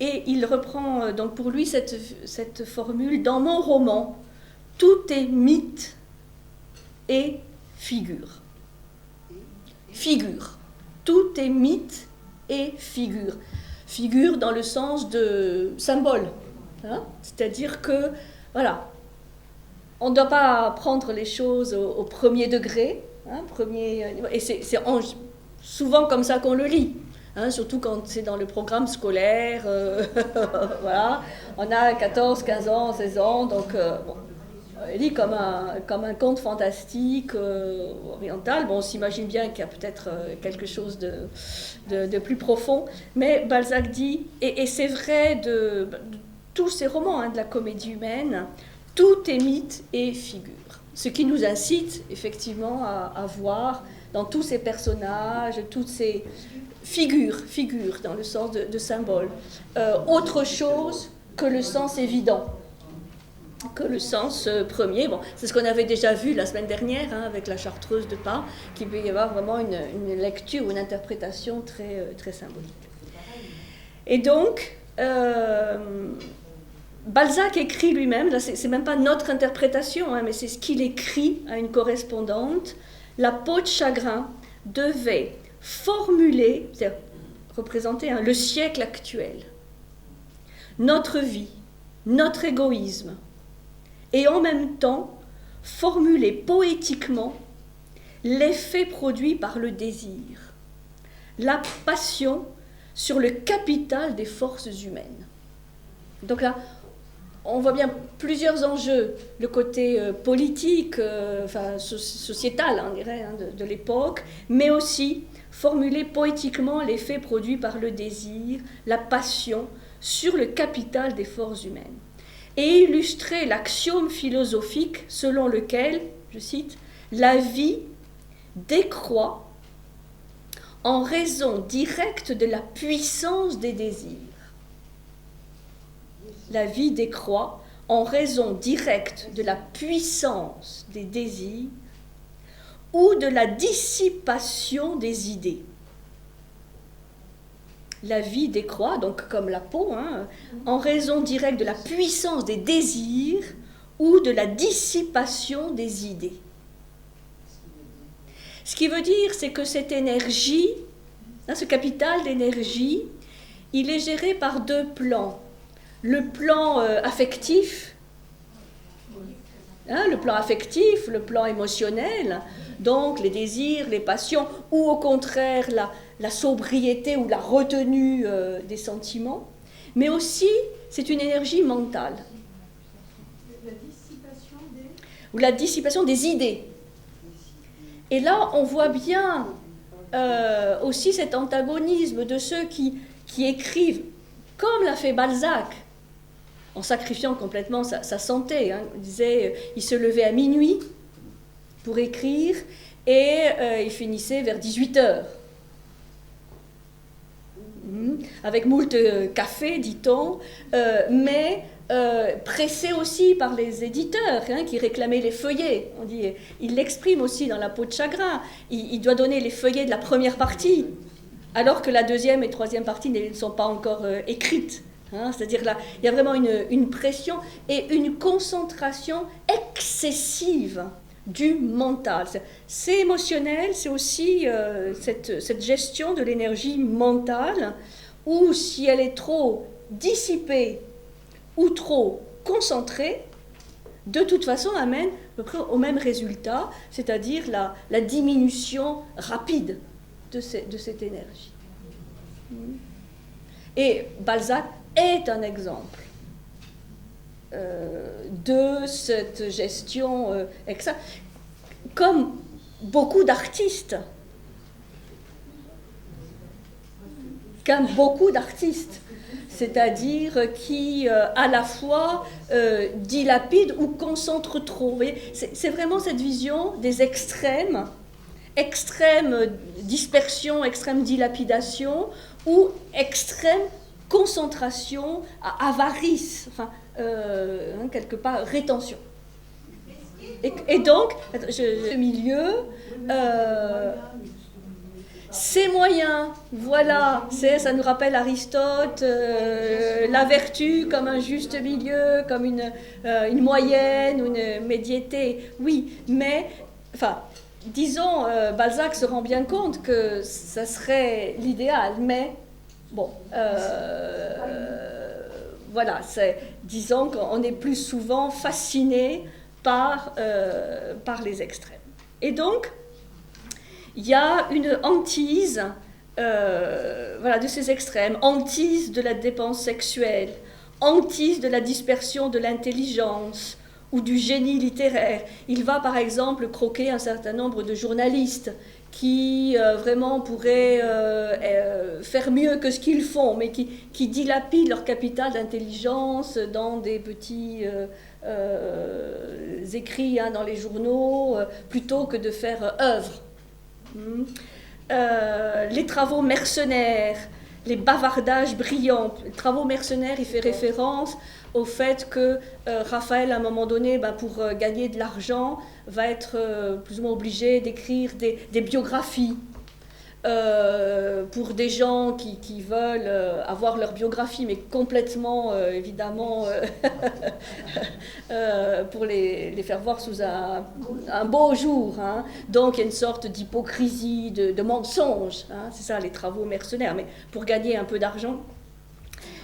et il reprend donc pour lui cette formule: dans mon roman, tout est mythe et figure. Figure. Tout est mythe et figure. Figure dans le sens de symbole. Hein? C'est-à-dire que, voilà, on ne doit pas prendre les choses au premier degré, hein, et c'est souvent comme ça qu'on le lit, hein, surtout quand c'est dans le programme scolaire, voilà, on a 14, 15 ans, 16 ans, donc bon, on lit comme un conte fantastique oriental. Bon, on s'imagine bien qu'il y a peut-être quelque chose de plus profond, mais Balzac dit, et c'est vrai de tous ces romans, hein, de la comédie humaine, tout est mythe et figure. Ce qui nous incite effectivement à voir dans tous ces personnages, toutes ces figures dans le sens de symbole, autre chose que le sens évident, que le sens premier. Bon, c'est ce qu'on avait déjà vu la semaine dernière, hein, avec la Chartreuse de Pau, qu'il peut y avoir vraiment une lecture ou une interprétation très, très symbolique. Et donc, Balzac écrit lui-même, là c'est même pas notre interprétation, hein, mais c'est ce qu'il écrit à une correspondante: la peau de chagrin devait formuler, c'est-à-dire représenter, hein, le siècle actuel, notre vie, notre égoïsme, et en même temps formuler poétiquement l'effet produit par le désir, la passion sur le capital des forces humaines. Donc là, on voit bien plusieurs enjeux, le côté politique, sociétal, on dirait, hein, de l'époque, mais aussi formuler poétiquement l'effet produit par le désir, la passion sur le capital des forces humaines, et illustrer l'axiome philosophique selon lequel, je cite, la vie décroît en raison directe de la puissance des désirs. La vie décroît en raison directe de la puissance des désirs ou de la dissipation des idées. La vie décroît, donc comme la peau, hein, en raison directe de la puissance des désirs ou de la dissipation des idées. Ce qui veut dire, c'est que cette énergie, hein, ce capital d'énergie, il est géré par deux plans. Le plan affectif, hein, le plan émotionnel, donc les désirs, les passions, ou au contraire la sobriété ou la retenue des sentiments, mais aussi c'est une énergie mentale. Ou la dissipation des idées. Et là, on voit bien aussi cet antagonisme de ceux qui écrivent, comme l'a fait Balzac, en sacrifiant complètement sa santé. Hein. Il disait, il se levait à minuit pour écrire et il finissait vers 18h. Avec moult café, dit-on, mais pressé aussi par les éditeurs, hein, qui réclamaient les feuillets. On dit, il l'exprime aussi dans La peau de chagrin. Il doit donner les feuillets de la première partie, alors que la deuxième et troisième partie ne sont pas encore écrites. Hein, c'est-à-dire là, il y a vraiment une pression et une concentration excessive du mental. C'est émotionnel, c'est aussi cette gestion de l'énergie mentale, où si elle est trop dissipée ou trop concentrée, de toute façon amène à peu près au même résultat, c'est-à-dire la diminution rapide de cette énergie. Et Balzac est un exemple de cette gestion comme beaucoup d'artistes. qu'un beaucoup d'artistes, c'est-à-dire qui à la fois dilapident ou concentrent trop. C'est vraiment cette vision des extrême dispersion, extrême dilapidation ou extrême concentration, avarice, enfin, quelque part rétention. Et donc, ce milieu, ces moyens, voilà, ça nous rappelle Aristote, la vertu comme un juste milieu, comme une moyenne ou une médiété, oui, mais, enfin, disons, Balzac se rend bien compte que ça serait l'idéal, mais, bon, voilà, disons qu'on est plus souvent fasciné par les extrêmes. Et donc, il y a une hantise voilà, de ces extrêmes, hantise de la dépense sexuelle, hantise de la dispersion de l'intelligence ou du génie littéraire. Il va par exemple croquer un certain nombre de journalistes qui vraiment pourraient faire mieux que ce qu'ils font, mais qui dilapident leur capital d'intelligence dans des petits écrits dans les journaux, plutôt que de faire œuvre. Les travaux mercenaires, les bavardages brillants. Les travaux mercenaires, il fait référence au fait que Raphaël, à un moment donné, pour gagner de l'argent, va être plus ou moins obligé d'écrire des biographies pour des gens qui veulent avoir leur biographie, mais complètement, évidemment, pour les faire voir sous un beau jour. Hein. Donc, il y a une sorte d'hypocrisie, de mensonge. Hein. C'est ça, les travaux mercenaires. Mais pour gagner un peu d'argent,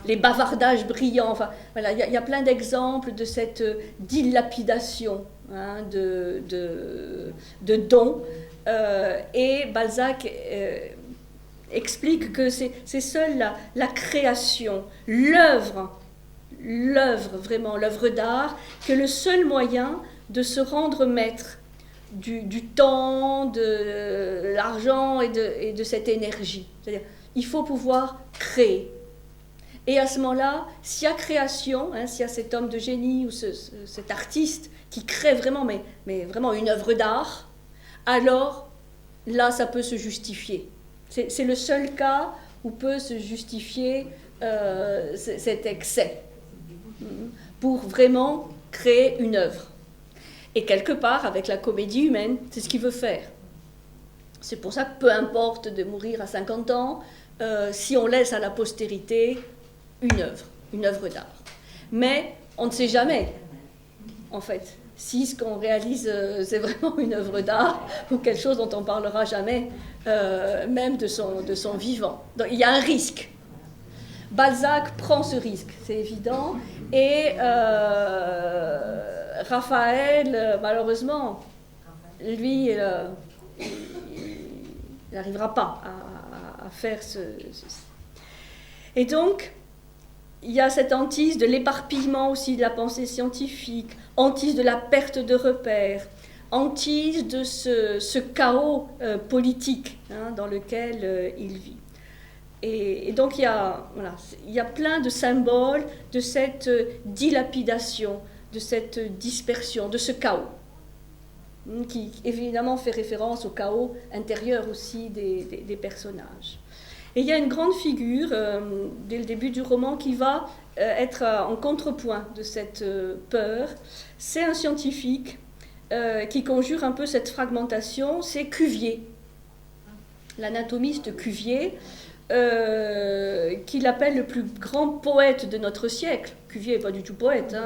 les bavardages brillants. Enfin, voilà, il y a plein d'exemples de cette dilapidation de dons. Et Balzac explique que c'est seule la création, l'œuvre vraiment, l'œuvre d'art, que le seul moyen de se rendre maître du temps, de l'argent et de cette énergie. C'est-à-dire, il faut pouvoir créer. Et à ce moment-là, s'il y a création, s'il y a cet homme de génie ou cet artiste qui crée vraiment, mais vraiment une œuvre d'art, alors là, ça peut se justifier. C'est le seul cas où peut se justifier cet excès pour vraiment créer une œuvre. Et quelque part, avec la comédie humaine, c'est ce qu'il veut faire. C'est pour ça que peu importe de mourir à 50 ans, si on laisse à la postérité une œuvre d'art. Mais on ne sait jamais, en fait, si ce qu'on réalise, c'est vraiment une œuvre d'art ou quelque chose dont on ne parlera jamais, même de son vivant. Donc il y a un risque. Balzac prend ce risque, c'est évident, et Raphaël, malheureusement, lui, il n'arrivera pas à faire ceci. Et donc, il y a cette hantise de l'éparpillement aussi de la pensée scientifique, hantise de la perte de repères, hantise de ce chaos politique dans lequel il vit. Et donc il y a plein de symboles de cette dilapidation, de cette dispersion, de ce chaos, qui évidemment fait référence au chaos intérieur aussi des personnages. Et il y a une grande figure, dès le début du roman, qui va être en contrepoint de cette peur. C'est un scientifique qui conjure un peu cette fragmentation, c'est Cuvier, l'anatomiste Cuvier, qu'il appelle le plus grand poète de notre siècle. Cuvier n'est pas du tout poète,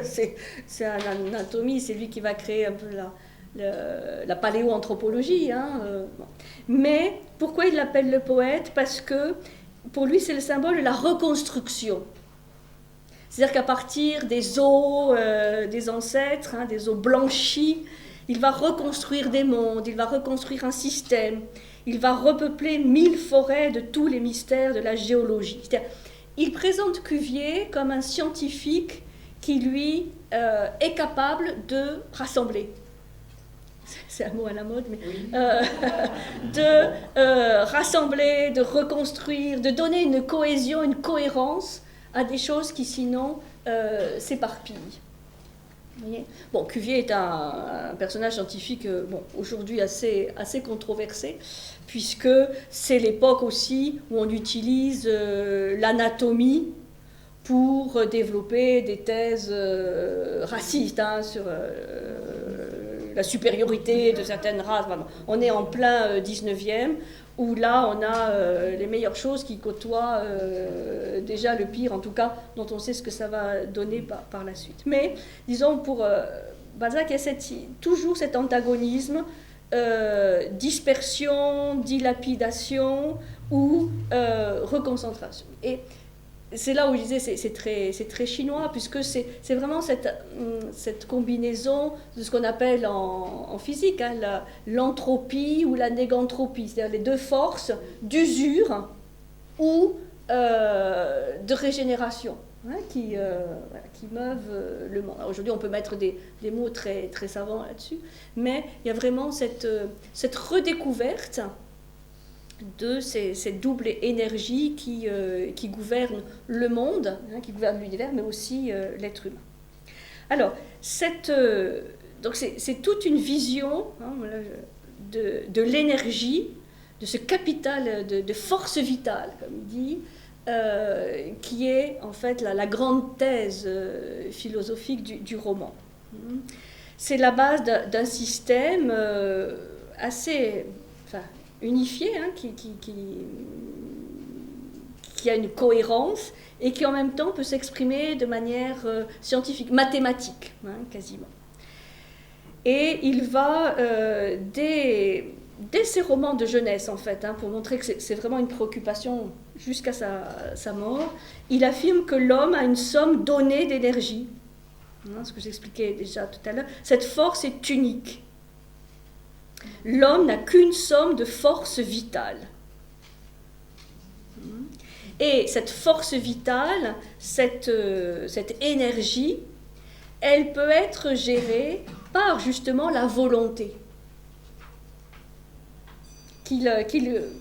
c'est un anatomiste, c'est lui qui va créer un peu la paléoanthropologie. Mais pourquoi il l'appelle le poète ? Parce que pour lui, c'est le symbole de la reconstruction. C'est-à-dire qu'à partir des os des ancêtres, des os blanchis, il va reconstruire des mondes, il va reconstruire un système, il va repeupler 1000 forêts de tous les mystères de la géologie. C'est-à-dire, il présente Cuvier comme un scientifique qui, lui, est capable de rassembler. c'est un mot à la mode, mais de rassembler, de reconstruire, de donner une cohésion, une cohérence à des choses qui sinon s'éparpillent. Vous voyez ? Bon, Cuvier est un personnage scientifique aujourd'hui assez controversé, puisque c'est l'époque aussi où on utilise l'anatomie pour développer des thèses racistes sur la supériorité de certaines races. On est en plein 19e, où là on a les meilleures choses qui côtoient déjà le pire, en tout cas dont on sait ce que ça va donner par la suite. Mais disons pour Balzac, il y a toujours cet antagonisme, dispersion, dilapidation ou reconcentration. Et c'est là où je disais c'est très chinois, puisque c'est vraiment cette combinaison de ce qu'on appelle en physique l'entropie ou la négantropie, c'est-à-dire les deux forces d'usure ou de régénération qui meuvent le monde. Aujourd'hui, on peut mettre des mots très, très savants là-dessus, mais il y a vraiment cette redécouverte de cette double énergie qui gouverne le monde, qui gouverne l'univers, mais aussi l'être humain. Alors, donc c'est toute une vision de l'énergie, de ce capital de force vitale, comme il dit, qui est en fait la grande thèse philosophique du roman. C'est la base d'un système assez unifié, qui a une cohérence et qui en même temps peut s'exprimer de manière scientifique, mathématique, quasiment. Et il va, dès ses romans de jeunesse, en fait, pour montrer que c'est vraiment une préoccupation jusqu'à sa mort, il affirme que l'homme a une somme donnée d'énergie. Ce que j'expliquais déjà tout à l'heure. Cette force est unique. L'homme n'a qu'une somme de force vitale. Et cette force vitale, cette énergie, elle peut être gérée par justement la volonté, qu'il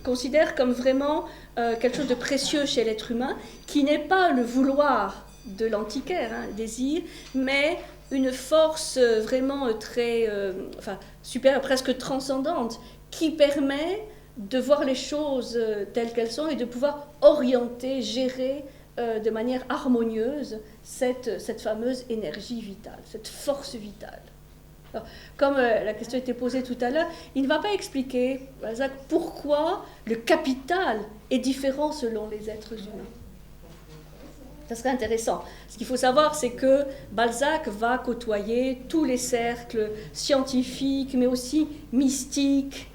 considère comme vraiment quelque chose de précieux chez l'être humain, qui n'est pas le vouloir de l'antiquaire, le désir, mais une force vraiment très supérieure, presque transcendante, qui permet de voir les choses telles qu'elles sont et de pouvoir orienter, gérer de manière harmonieuse cette fameuse énergie vitale, cette force vitale. Alors, comme la question était posée tout à l'heure, il ne va pas expliquer, Balzac, pourquoi le capital est différent selon les êtres humains. Ça serait intéressant. Ce qu'il faut savoir, c'est que Balzac va côtoyer tous les cercles scientifiques, mais aussi mystiques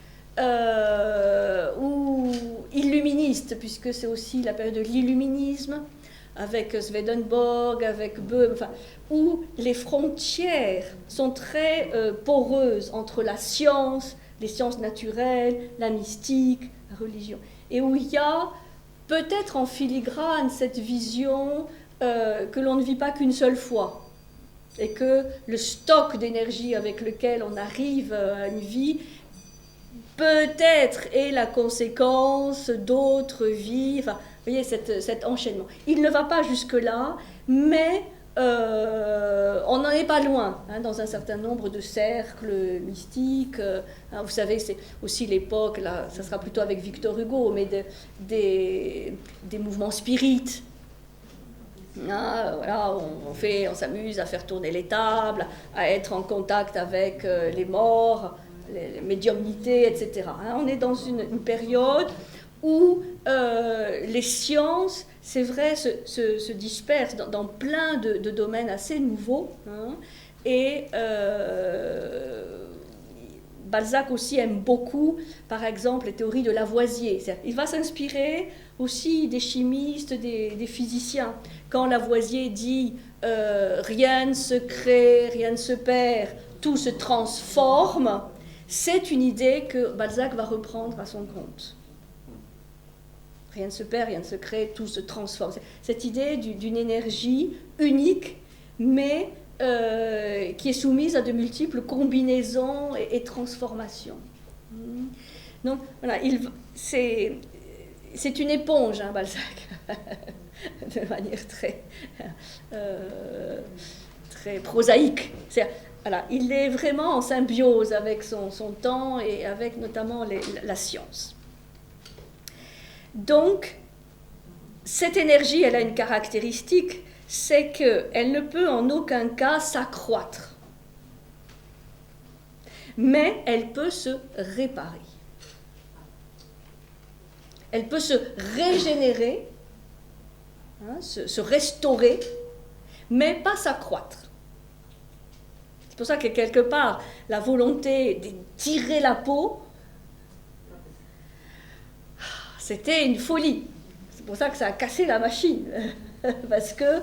ou illuministes, puisque c'est aussi la période de l'illuminisme, avec Swedenborg, avec Böhm, où les frontières sont très poreuses entre la science, les sciences naturelles, la mystique, la religion, et où il y a peut-être en filigrane cette vision que l'on ne vit pas qu'une seule fois, et que le stock d'énergie avec lequel on arrive à une vie peut-être est la conséquence d'autres vies. Vous voyez cet enchaînement. Il ne va pas jusque-là, mais on n'en est pas loin dans un certain nombre de cercles mystiques. Vous savez, c'est aussi l'époque, là, ça sera plutôt avec Victor Hugo, mais des mouvements spirites. Voilà, on s'amuse à faire tourner les tables, à être en contact avec les morts, les médiumnités, etc. On est dans une période où les sciences, c'est vrai, se dispersent dans plein de domaines assez nouveaux. Et Balzac aussi aime beaucoup, par exemple, les théories de Lavoisier. Il va s'inspirer aussi des chimistes, des physiciens. Quand Lavoisier dit rien ne se crée, rien ne se perd, tout se transforme, c'est une idée que Balzac va reprendre à son compte. Rien ne se perd, rien ne se crée, tout se transforme. Cette idée d'une énergie unique, mais qui est soumise à de multiples combinaisons et transformations. Donc voilà, c'est une éponge, hein, Balzac, de manière très prosaïque. Voilà, il est vraiment en symbiose avec son temps et avec notamment la science. Donc, cette énergie, elle a une caractéristique, c'est qu'elle ne peut en aucun cas s'accroître. Mais elle peut se réparer. Elle peut se régénérer, hein, se restaurer, mais pas s'accroître. C'est pour ça que quelque part, la volonté de tirer la peau, c'était une folie. C'est pour ça que ça a cassé la machine. Parce que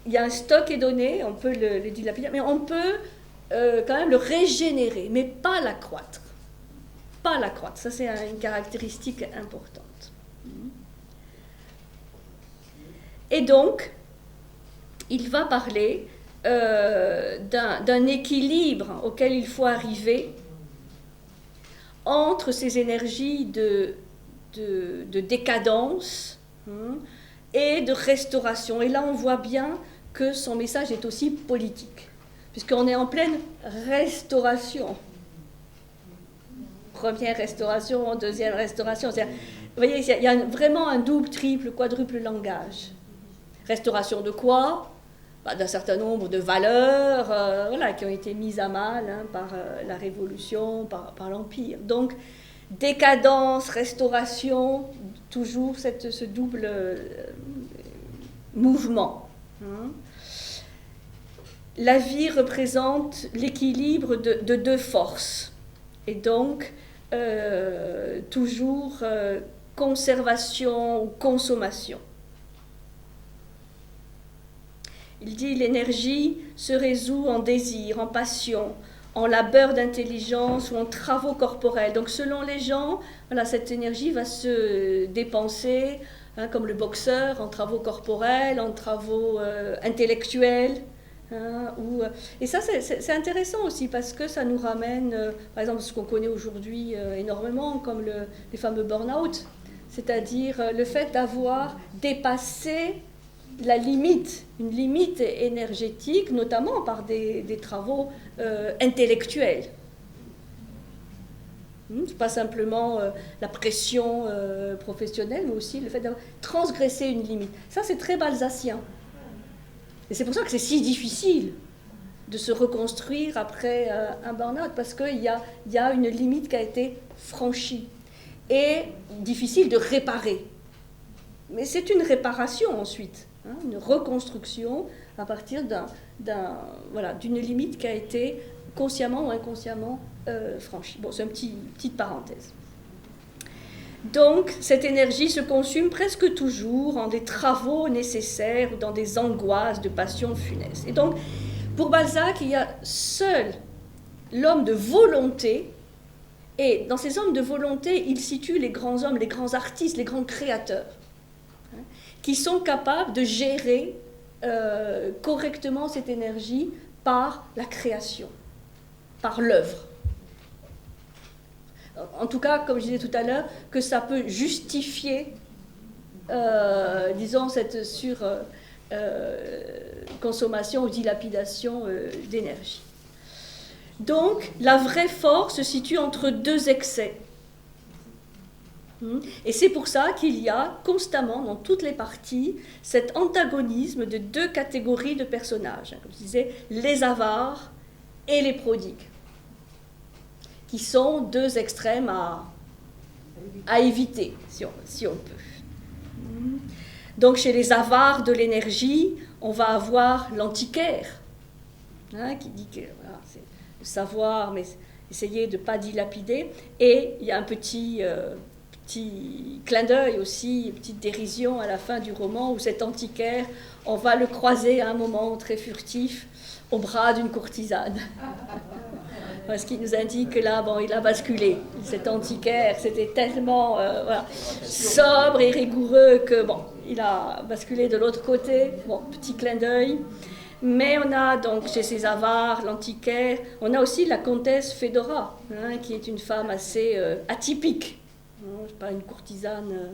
il y a un stock qui est donné, on peut le dilapider, mais on peut quand même le régénérer, mais pas l'accroître. Pas l'accroître, ça c'est une caractéristique importante. Et donc, il va parler d'un équilibre auquel il faut arriver entre ces énergies de décadence et de restauration. Et là, on voit bien que son message est aussi politique, puisqu'on est en pleine restauration. Première restauration, deuxième restauration. Vous voyez, il y a vraiment un double, triple, quadruple langage. Restauration de quoi ? D'un certain nombre de valeurs voilà, qui ont été mises à mal par la Révolution, par l'Empire. Donc, décadence, restauration, toujours ce double mouvement. La vie représente l'équilibre de deux forces. Et donc, toujours conservation ou consommation. Il dit l'énergie se résout en désir, en passion, en labeur d'intelligence ou en travaux corporels. Donc selon les gens, voilà, cette énergie va se dépenser, comme le boxeur, en travaux corporels, en travaux intellectuels. Et ça, c'est intéressant aussi parce que ça nous ramène, par exemple, ce qu'on connaît aujourd'hui énormément, comme les fameux burn-out, c'est-à-dire le fait d'avoir dépassé la limite, une limite énergétique, notamment par des travaux intellectuels. C'est pas simplement la pression professionnelle, mais aussi le fait d'avoir transgressé une limite. Ça, c'est très balzacien. Et c'est pour ça que c'est si difficile de se reconstruire après un burn-out, parce qu'il y a une limite qui a été franchie et difficile de réparer. Mais c'est une réparation ensuite, une reconstruction à partir d'une limite qui a été consciemment ou inconsciemment franchie. Bon, c'est une petite parenthèse. Donc, cette énergie se consume presque toujours en des travaux nécessaires ou dans des angoisses de passions funestes. Et donc, pour Balzac, il y a seul l'homme de volonté, et dans ces hommes de volonté, il situe les grands hommes, les grands artistes, les grands créateurs, qui sont capables de gérer correctement cette énergie par la création, par l'œuvre. En tout cas, comme je disais tout à l'heure, que ça peut justifier, disons, cette surconsommation ou dilapidation d'énergie. Donc, la vraie force se situe entre deux excès. Et c'est pour ça qu'il y a constamment, dans toutes les parties, cet antagonisme de deux catégories de personnages. Comme je disais, les avares et les prodigues, qui sont deux extrêmes à éviter, si on peut. Donc, chez les avares de l'énergie, on va avoir l'antiquaire, qui dit que voilà, c'est le savoir, mais essayer de ne pas dilapider. Et il y a un petit clin d'œil aussi, une petite dérision à la fin du roman, où cet antiquaire, on va le croiser à un moment très furtif au bras d'une courtisane. Ce qui nous indique que là, il a basculé. Cet antiquaire, c'était tellement sobre et rigoureux que, il a basculé de l'autre côté. Bon, petit clin d'œil. Mais on a donc chez ces avares, l'antiquaire, on a aussi la comtesse Fedora, hein, qui est une femme assez atypique, hein, pas une courtisane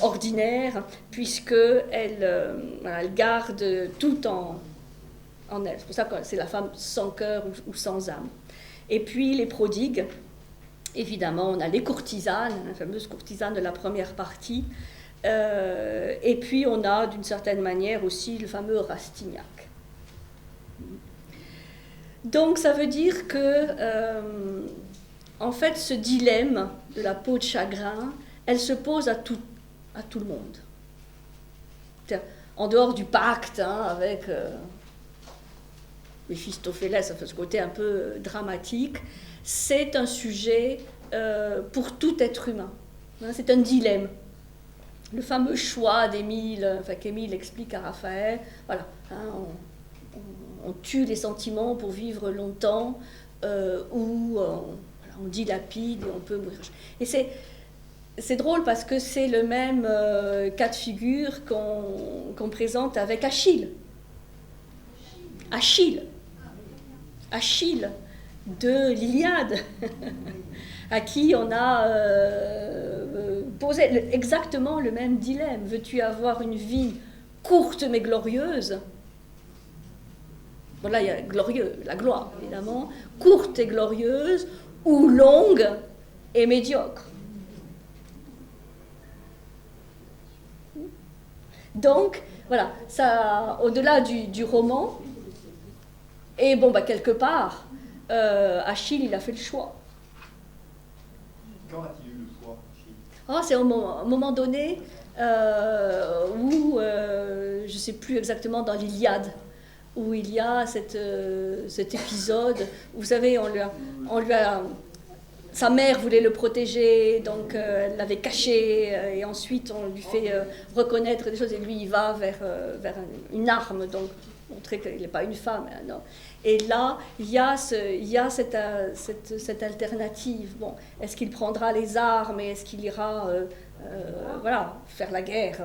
ordinaire, puisqu'elle voilà, elle garde tout en elle. C'est pour ça que c'est la femme sans cœur ou sans âme. Et puis les prodigues, évidemment, on a les courtisanes, la fameuse courtisane de la première partie, et puis on a d'une certaine manière aussi le fameux Rastignac. Donc ça veut dire que, en fait, ce dilemme de la peau de chagrin, elle se pose à tout le monde. En dehors du pacte hein, avec Méphistophélès, ça fait ce côté un peu dramatique, c'est un sujet pour tout être humain. Hein, c'est un dilemme. Le fameux choix d'Émile, enfin qu'Émile explique à Raphaël, voilà, hein, on tue les sentiments pour vivre longtemps, ou on dilapide et on peut mourir. Et c'est drôle parce que c'est le même cas de figure qu'on présente avec Achille. Achille de l'Iliade, à qui on a posé exactement le même dilemme. Veux-tu avoir une vie courte mais glorieuse? Bon, là, il y a glorieux, la gloire, évidemment. Courte et glorieuse, ou longue et médiocre. Donc, voilà, ça, au-delà du roman, et bon, bah, quelque part, Achille, il a fait le choix. Quand a-t-il eu le choix, Achille? C'est à un moment donné où, je ne sais plus exactement, dans l'Iliade, où il y a cet épisode, vous savez, on lui a sa mère voulait le protéger, donc elle l'avait caché, et ensuite on lui fait reconnaître des choses, et lui il va vers une arme, donc montrer qu'il n'est pas une femme. Non. Et là, il y a cette alternative. Bon, est-ce qu'il prendra les armes et est-ce qu'il ira voilà, faire la guerre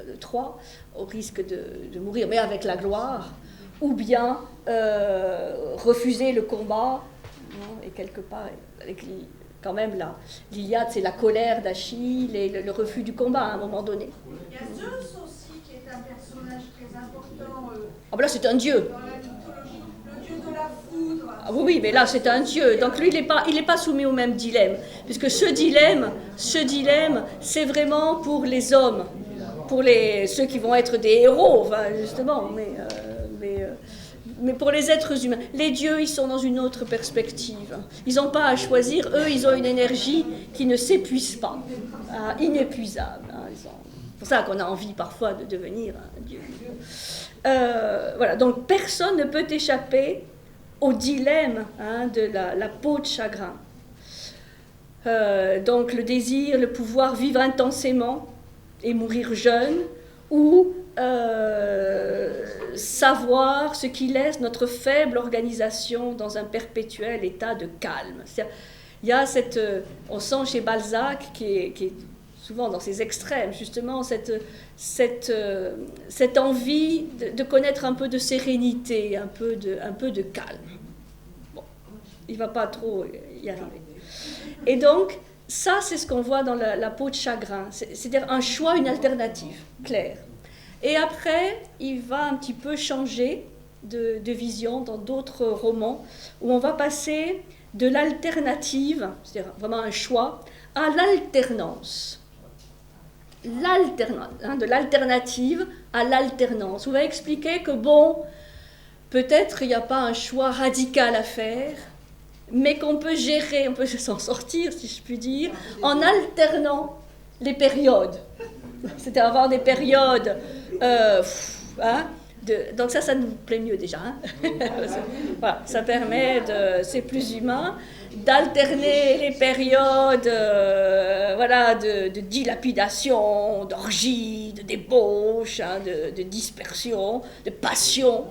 de Troie, au risque de mourir, mais avec la gloire, ou bien refuser le combat, non, et quelque part, avec quand même l'Iliade, c'est la colère d'Achille et le refus du combat à un moment donné. Il y a Zeus aussi qui est un personnage très important Ah ben là, c'est un dieu. dans la mythologie, le dieu de la foudre. Ah oui, mais là, c'est un dieu. Donc lui, il n'est pas soumis au même dilemme. Puisque ce dilemme, c'est vraiment pour les hommes, pour ceux qui vont être des héros, enfin, justement, mais pour les êtres humains. Les dieux, ils sont dans une autre perspective. Ils n'ont pas à choisir. Eux, ils ont une énergie qui ne s'épuise pas, inépuisable. C'est pour ça qu'on a envie parfois de devenir un dieu. Voilà, donc personne ne peut échapper au dilemme de la peau de chagrin. Donc le désir, le pouvoir vivre intensément et mourir jeune, ou savoir ce qui laisse notre faible organisation dans un perpétuel état de calme. Il y a on sent chez Balzac, qui est souvent dans ses extrêmes, justement, cette envie de connaître un peu de sérénité, un peu de calme. Bon, il ne va pas trop y arriver. Et donc, ça, c'est ce qu'on voit dans la peau de chagrin, c'est-à-dire un choix, une alternative claire. Et après, il va un petit peu changer de vision dans d'autres romans, où on va passer de l'alternative, c'est-à-dire vraiment un choix, à l'alternance. De l'alternative à l'alternance. On va expliquer que, bon, peut-être il n'y a pas un choix radical à faire, mais qu'on peut gérer, on peut s'en sortir, si je puis dire, en alternant les périodes. C'est-à-dire avoir des périodes... donc ça nous plaît mieux déjà. Voilà, ça permet, c'est plus humain, d'alterner les périodes de dilapidation, d'orgie, de débauche, de dispersion, de passion.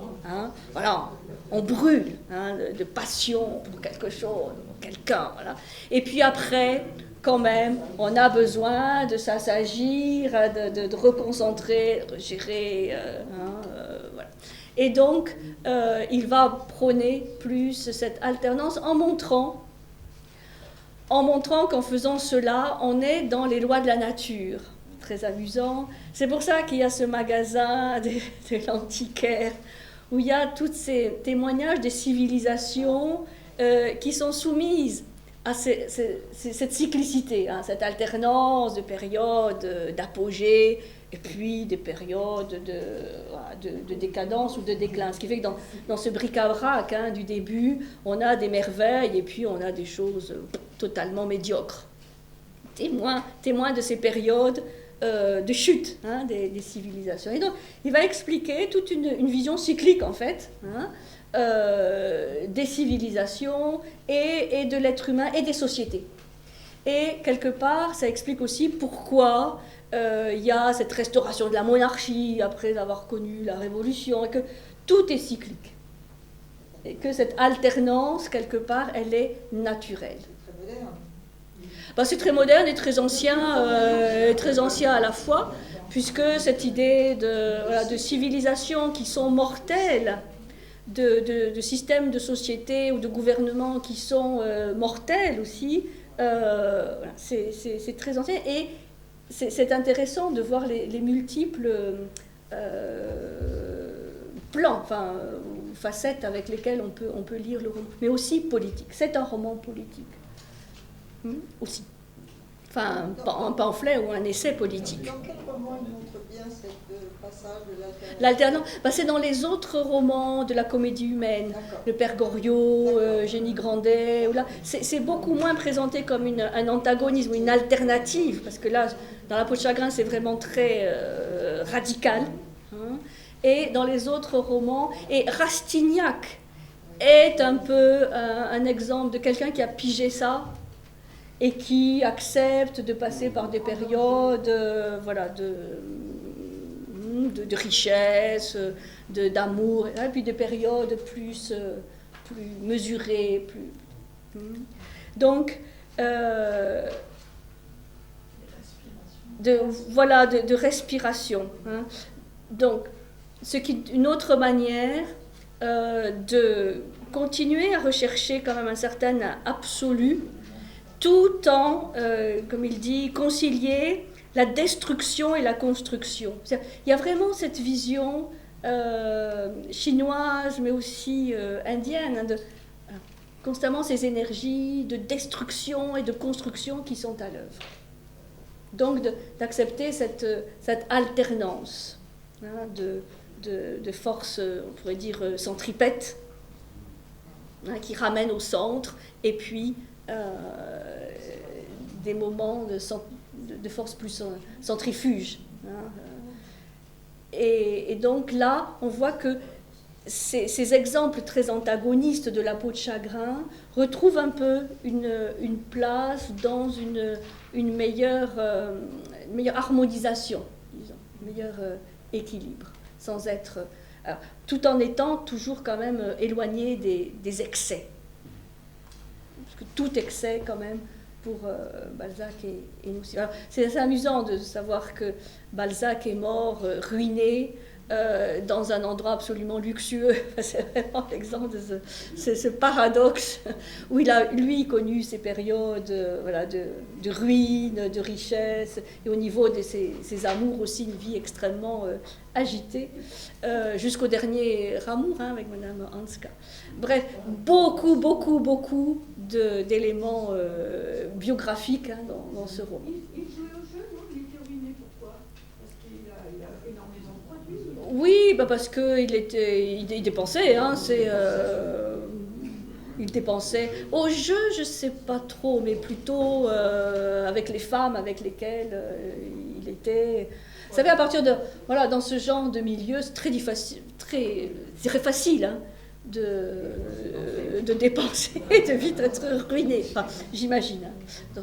Voilà, on brûle de passion pour quelque chose, pour quelqu'un. Voilà. Et puis après, quand même, on a besoin de s'assagir, de reconcentrer, de gérer. Voilà. Et donc, il va prôner plus cette alternance en montrant qu'en faisant cela, on est dans les lois de la nature. Très amusant. C'est pour ça qu'il y a ce magasin de l'antiquaire, où il y a tous ces témoignages des civilisations qui sont soumises à cette cyclicité, hein, cette alternance de périodes d'apogée et puis des périodes de décadence ou de déclin. Ce qui fait que dans ce bric-à-brac, hein, du début, on a des merveilles et puis on a des choses totalement médiocres. Témoin de ces périodes de chute, hein, des civilisations. Et donc, il va expliquer toute une vision cyclique, en fait, hein, des civilisations et de l'être humain et des sociétés. Et quelque part, ça explique aussi pourquoi il y a cette restauration de la monarchie après avoir connu la Révolution, et que tout est cyclique. Et que cette alternance, quelque part, elle est naturelle. C'est très moderne. C'est très moderne et très ancien à la fois, puisque cette idée de civilisations qui sont mortelles, de systèmes de société ou de gouvernements qui sont mortels aussi, c'est très ancien. Et c'est intéressant de voir les multiples plans, facettes avec lesquelles on peut lire le roman, mais aussi politique. C'est un roman politique. Aussi. Un pamphlet ou un essai politique. Dans quel roman il montre bien ce passage de l'alternance? L'alternance, c'est dans les autres romans de la comédie humaine. D'accord. Le Père Goriot, Génie Grandet. C'est beaucoup moins présenté comme un antagonisme ou une alternative, parce que là, dans La peau de chagrin, c'est vraiment très radical. Hein. Et dans les autres romans, et Rastignac est un peu un exemple de quelqu'un qui a pigé ça, et qui accepte de passer par des périodes de richesse, d'amour, et puis des périodes plus mesurées. Donc, de respiration. Hein. Donc, une autre manière de continuer à rechercher quand même un certain absolu, tout en, comme il dit, concilier la destruction et la construction. Il y a vraiment cette vision chinoise, mais aussi indienne, hein, constamment ces énergies de destruction et de construction qui sont à l'œuvre. Donc d'accepter cette alternance, hein, de forces, on pourrait dire, centripètes, hein, qui ramènent au centre, et puis des moments de force plus centrifuge. Hein. Et donc là, on voit que ces exemples très antagonistes de La peau de chagrin retrouvent un peu une place dans une meilleure harmonisation, disons, un meilleur équilibre, sans être, tout en étant toujours quand même éloigné des excès. Parce que tout excès, quand même, pour Balzac est nocif. Alors, c'est assez amusant de savoir que Balzac est mort ruiné dans un endroit absolument luxueux. C'est vraiment l'exemple de ce paradoxe où il a, lui, connu ces périodes de ruine, de richesse, et au niveau de ses amours aussi, une vie extrêmement agitée, jusqu'au dernier amour, hein, avec Madame Hanska. Bref, beaucoup d'éléments biographiques, hein, dans ce roman. Il jouait au jeu, non? Il était ruiné, pourquoi? Parce qu'il a énormément produit. Oui, parce qu'il dépensait, hein, il dépensait. Au jeu, je ne sais pas trop, mais plutôt avec les femmes avec lesquelles il était. Vous savez, à partir dans ce genre de milieu, c'est très facile, hein, de dépenser et de vite être ruiné. Enfin, j'imagine. Hein.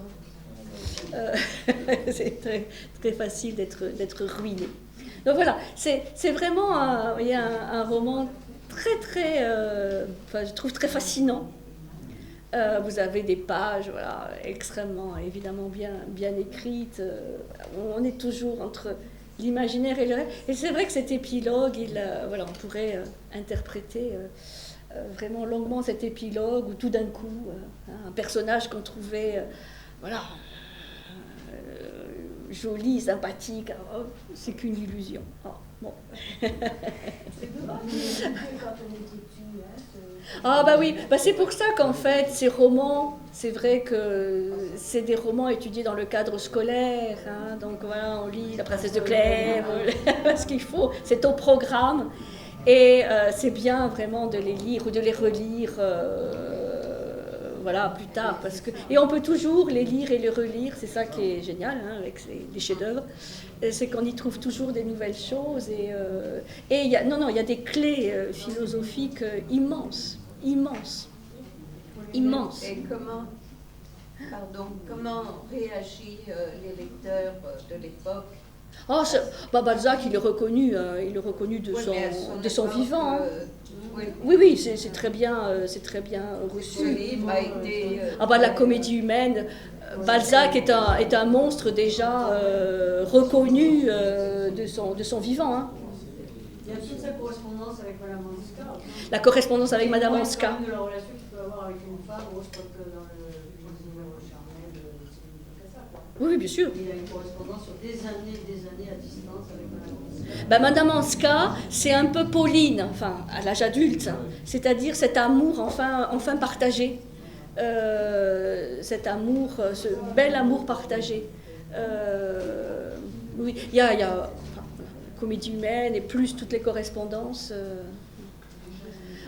C'est très facile d'être ruiné. Donc voilà, c'est vraiment un roman très, je trouve très fascinant, Vous avez des pages voilà, extrêmement, évidemment bien écrites. On est toujours entre l'imaginaire et le rêve. Et c'est vrai que cet épilogue, voilà, on pourrait interpréter vraiment longuement cet épilogue où tout d'un coup, un personnage qu'on trouvait voilà, joli, sympathique, alors, c'est qu'une illusion. Oh, bon. C'est dommage quand on est petit. Ah bah oui, bah c'est pour ça qu'en fait ces romans, c'est vrai que c'est des romans étudiés dans le cadre scolaire, hein, donc voilà, on lit La Princesse de Clèves, ce qu'il faut, c'est au programme, et c'est bien vraiment de les lire ou de les relire voilà, plus tard, parce que, et on peut toujours les lire et les relire, c'est ça qui est génial hein, avec les chefs-d'œuvre, c'est qu'on y trouve toujours des nouvelles choses, et il y a des clés philosophiques immenses. Et comment réagissent les lecteurs de l'époque? Oh, Balzac, il est reconnu de son vivant. Oui, c'est très bien reçu. Ce livre a été... La comédie humaine, Balzac est un monstre déjà reconnu de son vivant. Hein. Il y a toute sa correspondance avec Madame Anska. La correspondance avec Madame Anska. De la relation qu'il peut avoir avec une femme, je crois que dans le numéro charnel, c'est ça, quoi. Oui, bien sûr. Il y a une correspondance sur des années à distance avec Madame Anska. Madame Anska, c'est un peu Pauline, enfin, à l'âge adulte, hein, c'est-à-dire cet amour enfin partagé. Cet amour, ce bel amour partagé. Oui, il y a comédie humaine et plus toutes les correspondances.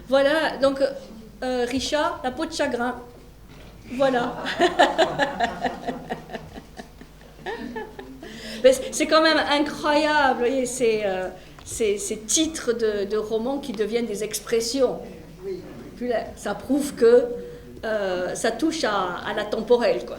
Voilà, donc Richard, la peau de chagrin. Voilà. C'est quand même incroyable, vous voyez, ces titres de romans qui deviennent des expressions. Puis là, ça prouve que ça touche à la temporelle, quoi.